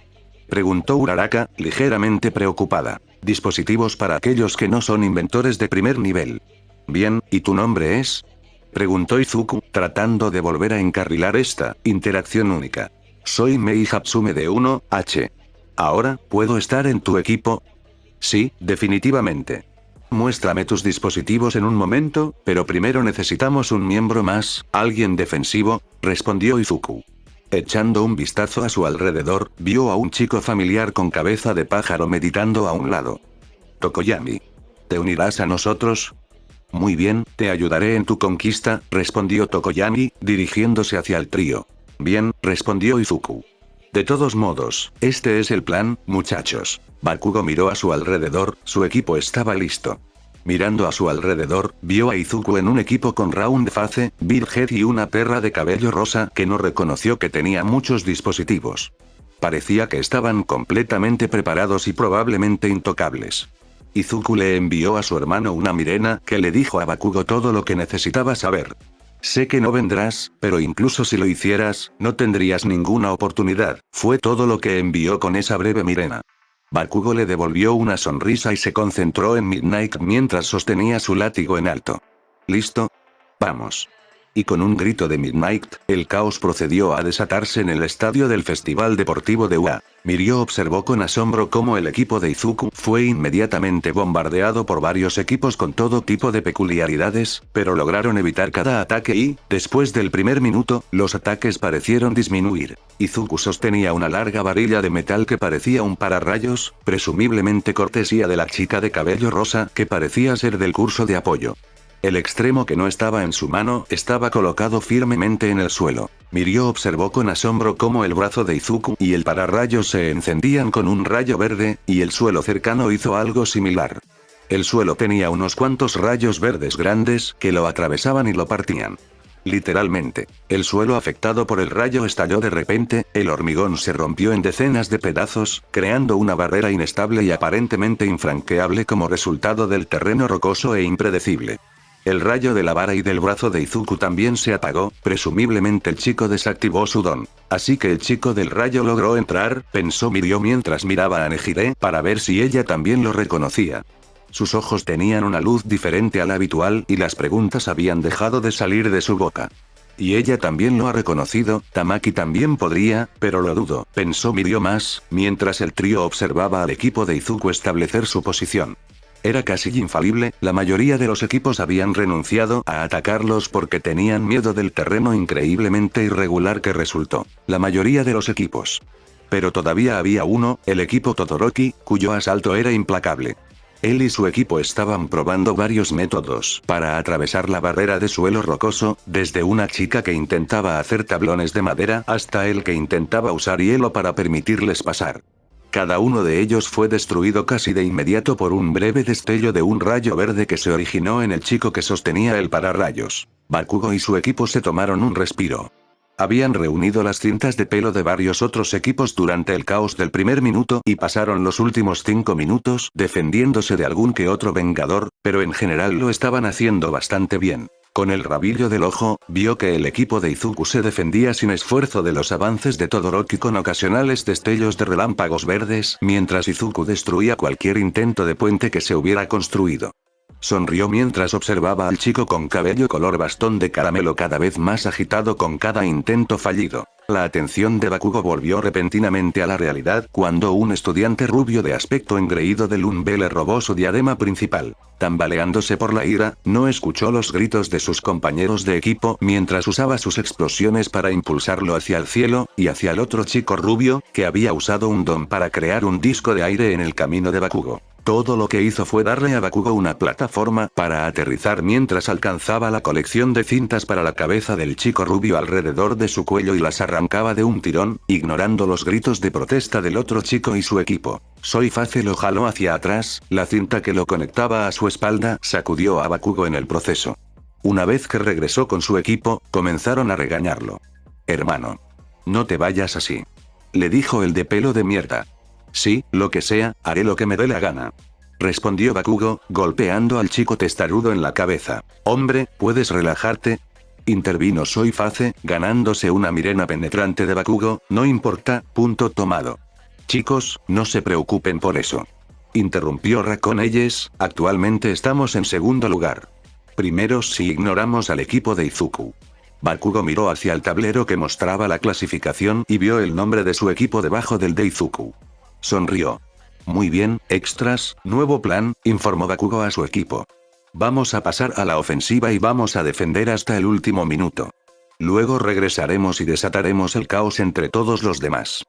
Preguntó Uraraka, ligeramente preocupada. Dispositivos para aquellos que no son inventores de primer nivel. Bien, ¿y tu nombre es? Preguntó Izuku, tratando de volver a encarrilar esta interacción única. Soy Mei Hatsume de 1H. ¿Ahora, puedo estar en tu equipo? Sí, definitivamente. Muéstrame tus dispositivos en un momento, pero primero necesitamos un miembro más, alguien defensivo, respondió Izuku. Echando un vistazo a su alrededor, vio a un chico familiar con cabeza de pájaro meditando a un lado. Tokoyami. ¿Te unirás a nosotros? Muy bien, te ayudaré en tu conquista, respondió Tokoyami, dirigiéndose hacia el trío. Bien, respondió Izuku. De todos modos, este es el plan, muchachos. Bakugo miró a su alrededor, su equipo estaba listo. Mirando a su alrededor, vio a Izuku en un equipo con Round Face, Big Head y una perra de cabello rosa que no reconoció que tenía muchos dispositivos. Parecía que estaban completamente preparados y probablemente intocables. Izuku le envió a su hermano una Mirena que le dijo a Bakugo todo lo que necesitaba saber. Sé que no vendrás, pero incluso si lo hicieras, no tendrías ninguna oportunidad, fue todo lo que envió con esa breve Mirena. Bakugo le devolvió una sonrisa y se concentró en Midnight mientras sostenía su látigo en alto. ¿Listo? Vamos. Y con un grito de Midnight, el caos procedió a desatarse en el estadio del Festival Deportivo de UA. Mirio observó con asombro cómo el equipo de Izuku fue inmediatamente bombardeado por varios equipos con todo tipo de peculiaridades, pero lograron evitar cada ataque y, después del primer minuto, los ataques parecieron disminuir. Izuku sostenía una larga varilla de metal que parecía un pararrayos, presumiblemente cortesía de la chica de cabello rosa que parecía ser del curso de apoyo. El extremo que no estaba en su mano estaba colocado firmemente en el suelo. Mirio observó con asombro cómo el brazo de Izuku y el pararrayos se encendían con un rayo verde, y el suelo cercano hizo algo similar. El suelo tenía unos cuantos rayos verdes grandes que lo atravesaban y lo partían. Literalmente, el suelo afectado por el rayo estalló de repente, el hormigón se rompió en decenas de pedazos, creando una barrera inestable y aparentemente infranqueable como resultado del terreno rocoso e impredecible. El rayo de la vara y del brazo de Izuku también se apagó, presumiblemente el chico desactivó su don. Así que el chico del rayo logró entrar, pensó Mirio mientras miraba a Nejire para ver si ella también lo reconocía. Sus ojos tenían una luz diferente a la habitual y las preguntas habían dejado de salir de su boca. Y ella también lo ha reconocido, Tamaki también podría, pero lo dudo, pensó Mirio más, mientras el trío observaba al equipo de Izuku establecer su posición. Era casi infalible, la mayoría de los equipos habían renunciado a atacarlos porque tenían miedo del terreno increíblemente irregular que resultó. La mayoría de los equipos. Pero todavía había uno, el equipo Todoroki, cuyo asalto era implacable. Él y su equipo estaban probando varios métodos para atravesar la barrera de suelo rocoso, desde una chica que intentaba hacer tablones de madera hasta el que intentaba usar hielo para permitirles pasar. Cada uno de ellos fue destruido casi de inmediato por un breve destello de un rayo verde que se originó en el chico que sostenía el pararrayos. Bakugo y su equipo se tomaron un respiro. Habían reunido las cintas de pelo de varios otros equipos durante el caos del primer minuto y pasaron los últimos 5 minutos defendiéndose de algún que otro vengador, pero en general lo estaban haciendo bastante bien. Con el rabillo del ojo, vio que el equipo de Izuku se defendía sin esfuerzo de los avances de Todoroki con ocasionales destellos de relámpagos verdes, mientras Izuku destruía cualquier intento de puente que se hubiera construido. Sonrió mientras observaba al chico con cabello color bastón de caramelo cada vez más agitado con cada intento fallido. La atención de Bakugo volvió repentinamente a la realidad cuando un estudiante rubio de aspecto engreído de Lunbe le robó su diadema principal. Tambaleándose por la ira, no escuchó los gritos de sus compañeros de equipo mientras usaba sus explosiones para impulsarlo hacia el cielo, y hacia el otro chico rubio, que había usado un don para crear un disco de aire en el camino de Bakugo. Todo lo que hizo fue darle a Bakugo una plataforma para aterrizar mientras alcanzaba la colección de cintas para la cabeza del chico rubio alrededor de su cuello y las arrancaba de un tirón, ignorando los gritos de protesta del otro chico y su equipo. Soy Face lo jaló hacia atrás, la cinta que lo conectaba a su espalda sacudió a Bakugo en el proceso. Una vez que regresó con su equipo, comenzaron a regañarlo. Hermano. No te vayas así. Le dijo el de pelo de mierda. Sí, lo que sea, haré lo que me dé la gana. Respondió Bakugo, golpeando al chico testarudo en la cabeza. Hombre, ¿puedes relajarte? Intervino Soy Face, ganándose una mirena penetrante de Bakugo, no importa, punto tomado. Chicos, no se preocupen por eso. Interrumpió Raccoon Eyes, actualmente estamos en segundo lugar. Primero si ignoramos al equipo de Izuku. Bakugo miró hacia el tablero que mostraba la clasificación y vio el nombre de su equipo debajo del de Izuku. Sonrió. Muy bien, extras, nuevo plan, informó Bakugo a su equipo. Vamos a pasar a la ofensiva y vamos a defender hasta el último minuto. Luego regresaremos y desataremos el caos entre todos los demás.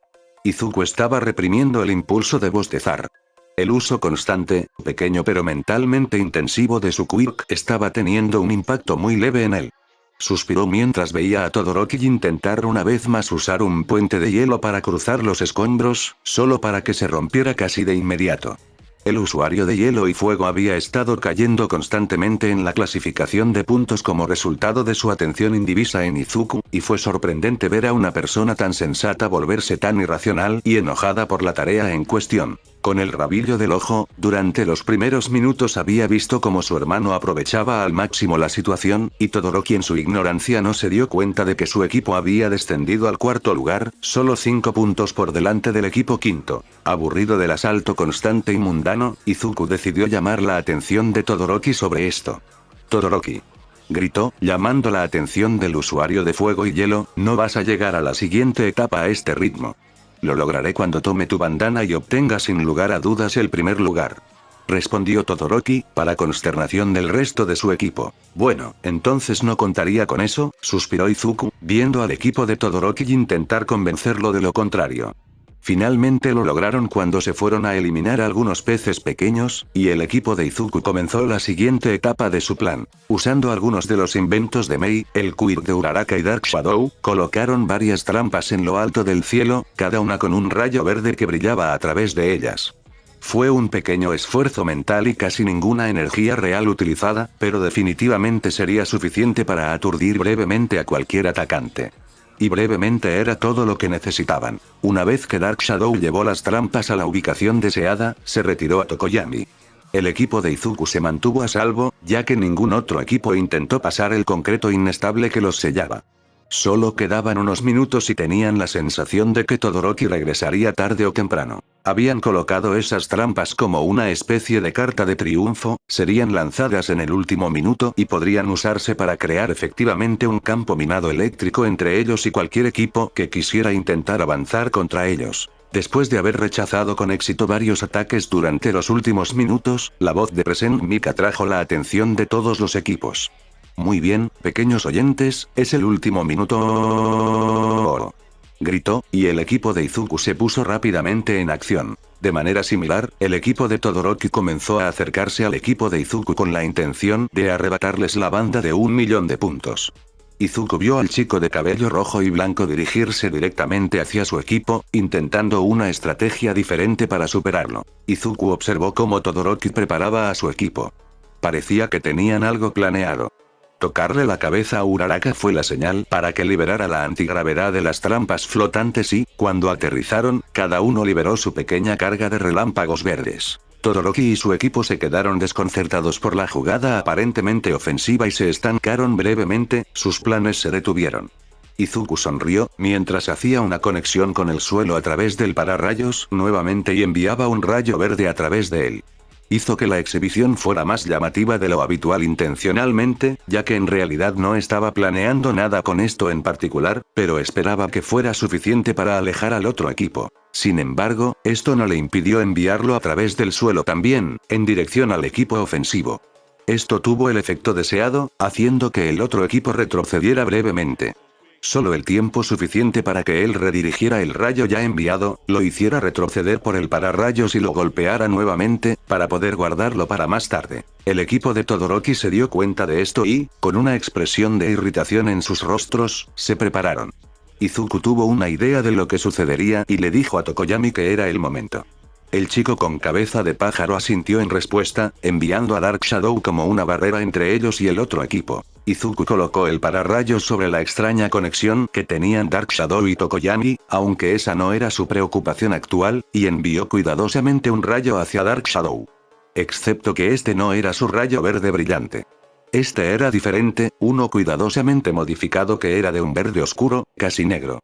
Izuku estaba reprimiendo el impulso de bostezar. El uso constante, pequeño pero mentalmente intensivo de su quirk estaba teniendo un impacto muy leve en él. Suspiró mientras veía a Todoroki intentar una vez más usar un puente de hielo para cruzar los escombros, solo para que se rompiera casi de inmediato. El usuario de hielo y fuego había estado cayendo constantemente en la clasificación de puntos como resultado de su atención indivisa en Izuku, y fue sorprendente ver a una persona tan sensata volverse tan irracional y enojada por la tarea en cuestión. Con el rabillo del ojo, durante los primeros minutos había visto cómo su hermano aprovechaba al máximo la situación, y Todoroki en su ignorancia no se dio cuenta de que su equipo había descendido al cuarto lugar, solo 5 puntos por delante del equipo quinto. Aburrido del asalto constante y mundano, Izuku decidió llamar la atención de Todoroki sobre esto. Todoroki. Gritó, llamando la atención del usuario de fuego y hielo, no vas a llegar a la siguiente etapa a este ritmo. Lo lograré cuando tome tu bandana y obtenga sin lugar a dudas el primer lugar. Respondió Todoroki, para consternación del resto de su equipo. Bueno, entonces no contaría con eso, suspiró Izuku, viendo al equipo de Todoroki intentar convencerlo de lo contrario. Finalmente lo lograron cuando se fueron a eliminar algunos peces pequeños, y el equipo de Izuku comenzó la siguiente etapa de su plan. Usando algunos de los inventos de Mei, el quirk de Uraraka y Dark Shadow, colocaron varias trampas en lo alto del cielo, cada una con un rayo verde que brillaba a través de ellas. Fue un pequeño esfuerzo mental y casi ninguna energía real utilizada, pero definitivamente sería suficiente para aturdir brevemente a cualquier atacante. Y brevemente era todo lo que necesitaban. Una vez que Dark Shadow llevó las trampas a la ubicación deseada, se retiró a Tokoyami. El equipo de Izuku se mantuvo a salvo, ya que ningún otro equipo intentó pasar el concreto inestable que los sellaba. Solo quedaban unos minutos y tenían la sensación de que Todoroki regresaría tarde o temprano. Habían colocado esas trampas como una especie de carta de triunfo, serían lanzadas en el último minuto y podrían usarse para crear efectivamente un campo minado eléctrico entre ellos y cualquier equipo que quisiera intentar avanzar contra ellos. Después de haber rechazado con éxito varios ataques durante los últimos minutos, la voz de Present Mic atrajo la atención de todos los equipos. Muy bien, pequeños oyentes, es el último minuto. Gritó, y el equipo de Izuku se puso rápidamente en acción. De manera similar, el equipo de Todoroki comenzó a acercarse al equipo de Izuku con la intención de arrebatarles la banda de 1.000.000 de puntos. Izuku vio al chico de cabello rojo y blanco dirigirse directamente hacia su equipo, intentando una estrategia diferente para superarlo. Izuku observó cómo Todoroki preparaba a su equipo. Parecía que tenían algo planeado. Tocarle la cabeza a Uraraka fue la señal para que liberara la antigravedad de las trampas flotantes y, cuando aterrizaron, cada uno liberó su pequeña carga de relámpagos verdes. Todoroki y su equipo se quedaron desconcertados por la jugada aparentemente ofensiva y se estancaron brevemente, sus planes se detuvieron. Izuku sonrió, mientras hacía una conexión con el suelo a través del pararrayos nuevamente y enviaba un rayo verde a través de él. Hizo que la exhibición fuera más llamativa de lo habitual intencionalmente, ya que en realidad no estaba planeando nada con esto en particular, pero esperaba que fuera suficiente para alejar al otro equipo. Sin embargo, esto no le impidió enviarlo a través del suelo también, en dirección al equipo ofensivo. Esto tuvo el efecto deseado, haciendo que el otro equipo retrocediera brevemente. Solo el tiempo suficiente para que él redirigiera el rayo ya enviado, lo hiciera retroceder por el pararrayos y lo golpeara nuevamente, para poder guardarlo para más tarde. El equipo de Todoroki se dio cuenta de esto y, con una expresión de irritación en sus rostros, se prepararon. Izuku tuvo una idea de lo que sucedería y le dijo a Tokoyami que era el momento. El chico con cabeza de pájaro asintió en respuesta, enviando a Dark Shadow como una barrera entre ellos y el otro equipo. Izuku colocó el pararrayos sobre la extraña conexión que tenían Dark Shadow y Tokoyami, aunque esa no era su preocupación actual, y envió cuidadosamente un rayo hacia Dark Shadow. Excepto que este no era su rayo verde brillante. Este era diferente, uno cuidadosamente modificado que era de un verde oscuro, casi negro.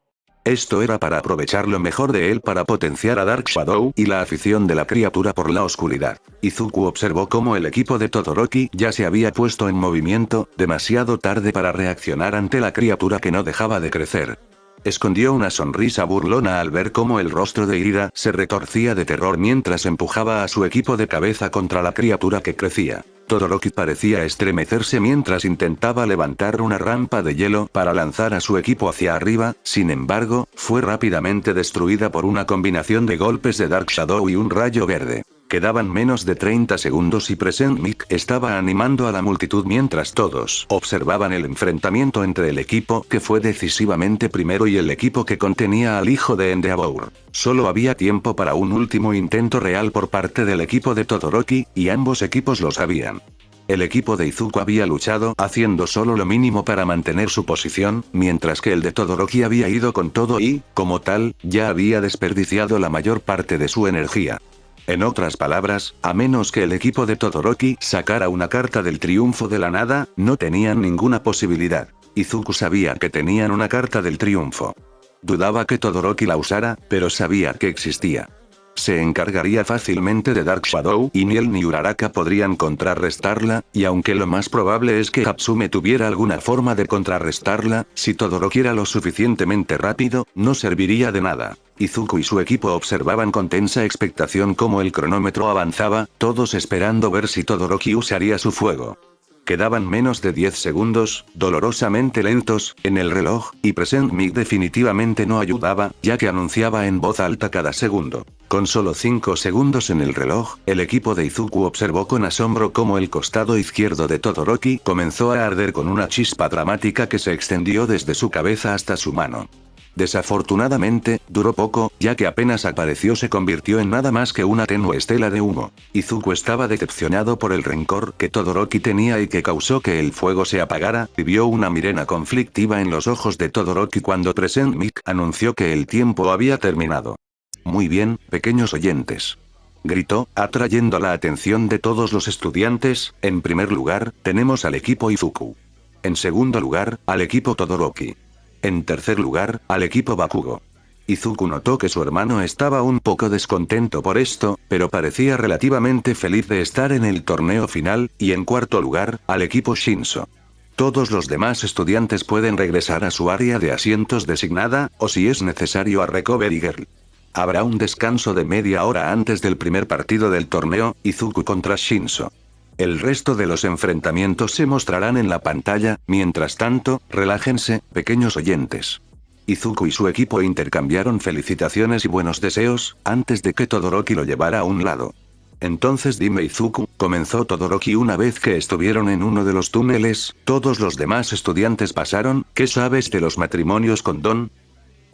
Esto era para aprovechar lo mejor de él para potenciar a Dark Shadow y la afición de la criatura por la oscuridad. Izuku observó cómo el equipo de Todoroki ya se había puesto en movimiento, demasiado tarde para reaccionar ante la criatura que no dejaba de crecer. Escondió una sonrisa burlona al ver cómo el rostro de Irida se retorcía de terror mientras empujaba a su equipo de cabeza contra la criatura que crecía. Todoroki parecía estremecerse mientras intentaba levantar una rampa de hielo para lanzar a su equipo hacia arriba, sin embargo, fue rápidamente destruida por una combinación de golpes de Dark Shadow y un rayo verde. Quedaban menos de 30 segundos y Present Mic estaba animando a la multitud mientras todos observaban el enfrentamiento entre el equipo que fue decisivamente primero y el equipo que contenía al hijo de Endeavor. Solo había tiempo para un último intento real por parte del equipo de Todoroki, y ambos equipos lo sabían. El equipo de Izuku había luchado haciendo solo lo mínimo para mantener su posición, mientras que el de Todoroki había ido con todo y, como tal, ya había desperdiciado la mayor parte de su energía. En otras palabras, a menos que el equipo de Todoroki sacara una carta del triunfo de la nada, no tenían ninguna posibilidad. Izuku sabía que tenían una carta del triunfo. Dudaba que Todoroki la usara, pero sabía que existía. Se encargaría fácilmente de Dark Shadow y ni él ni Uraraka podrían contrarrestarla, y aunque lo más probable es que Hatsume tuviera alguna forma de contrarrestarla, si Todoroki era lo suficientemente rápido, no serviría de nada. Izuku y su equipo observaban con tensa expectación cómo el cronómetro avanzaba, todos esperando ver si Todoroki usaría su fuego. Quedaban menos de 10 segundos, dolorosamente lentos, en el reloj, y Present Mic definitivamente no ayudaba, ya que anunciaba en voz alta cada segundo. Con solo 5 segundos en el reloj, el equipo de Izuku observó con asombro cómo el costado izquierdo de Todoroki comenzó a arder con una chispa dramática que se extendió desde su cabeza hasta su mano. Desafortunadamente, duró poco, ya que apenas apareció se convirtió en nada más que una tenue estela de humo. Izuku estaba decepcionado por el rencor que Todoroki tenía y que causó que el fuego se apagara, y vio una mirena conflictiva en los ojos de Todoroki cuando Present Mic anunció que el tiempo había terminado. Muy bien, pequeños oyentes. Gritó, atrayendo la atención de todos los estudiantes. En primer lugar, tenemos al equipo Izuku. En segundo lugar, al equipo Todoroki. En tercer lugar, al equipo Bakugo. Izuku notó que su hermano estaba un poco descontento por esto, pero parecía relativamente feliz de estar en el torneo final, y en cuarto lugar, al equipo Shinso. Todos los demás estudiantes pueden regresar a su área de asientos designada, o si es necesario a Recovery Girl. Habrá un descanso de media hora antes del primer partido del torneo, Izuku contra Shinso. El resto de los enfrentamientos se mostrarán en la pantalla, mientras tanto, relájense, pequeños oyentes. Izuku y su equipo intercambiaron felicitaciones y buenos deseos, antes de que Todoroki lo llevara a un lado. Entonces dime Izuku, comenzó Todoroki una vez que estuvieron en uno de los túneles, todos los demás estudiantes pasaron, ¿qué sabes de los matrimonios con Don?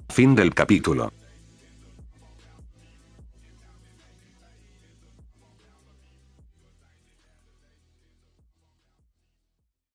Fin del capítulo.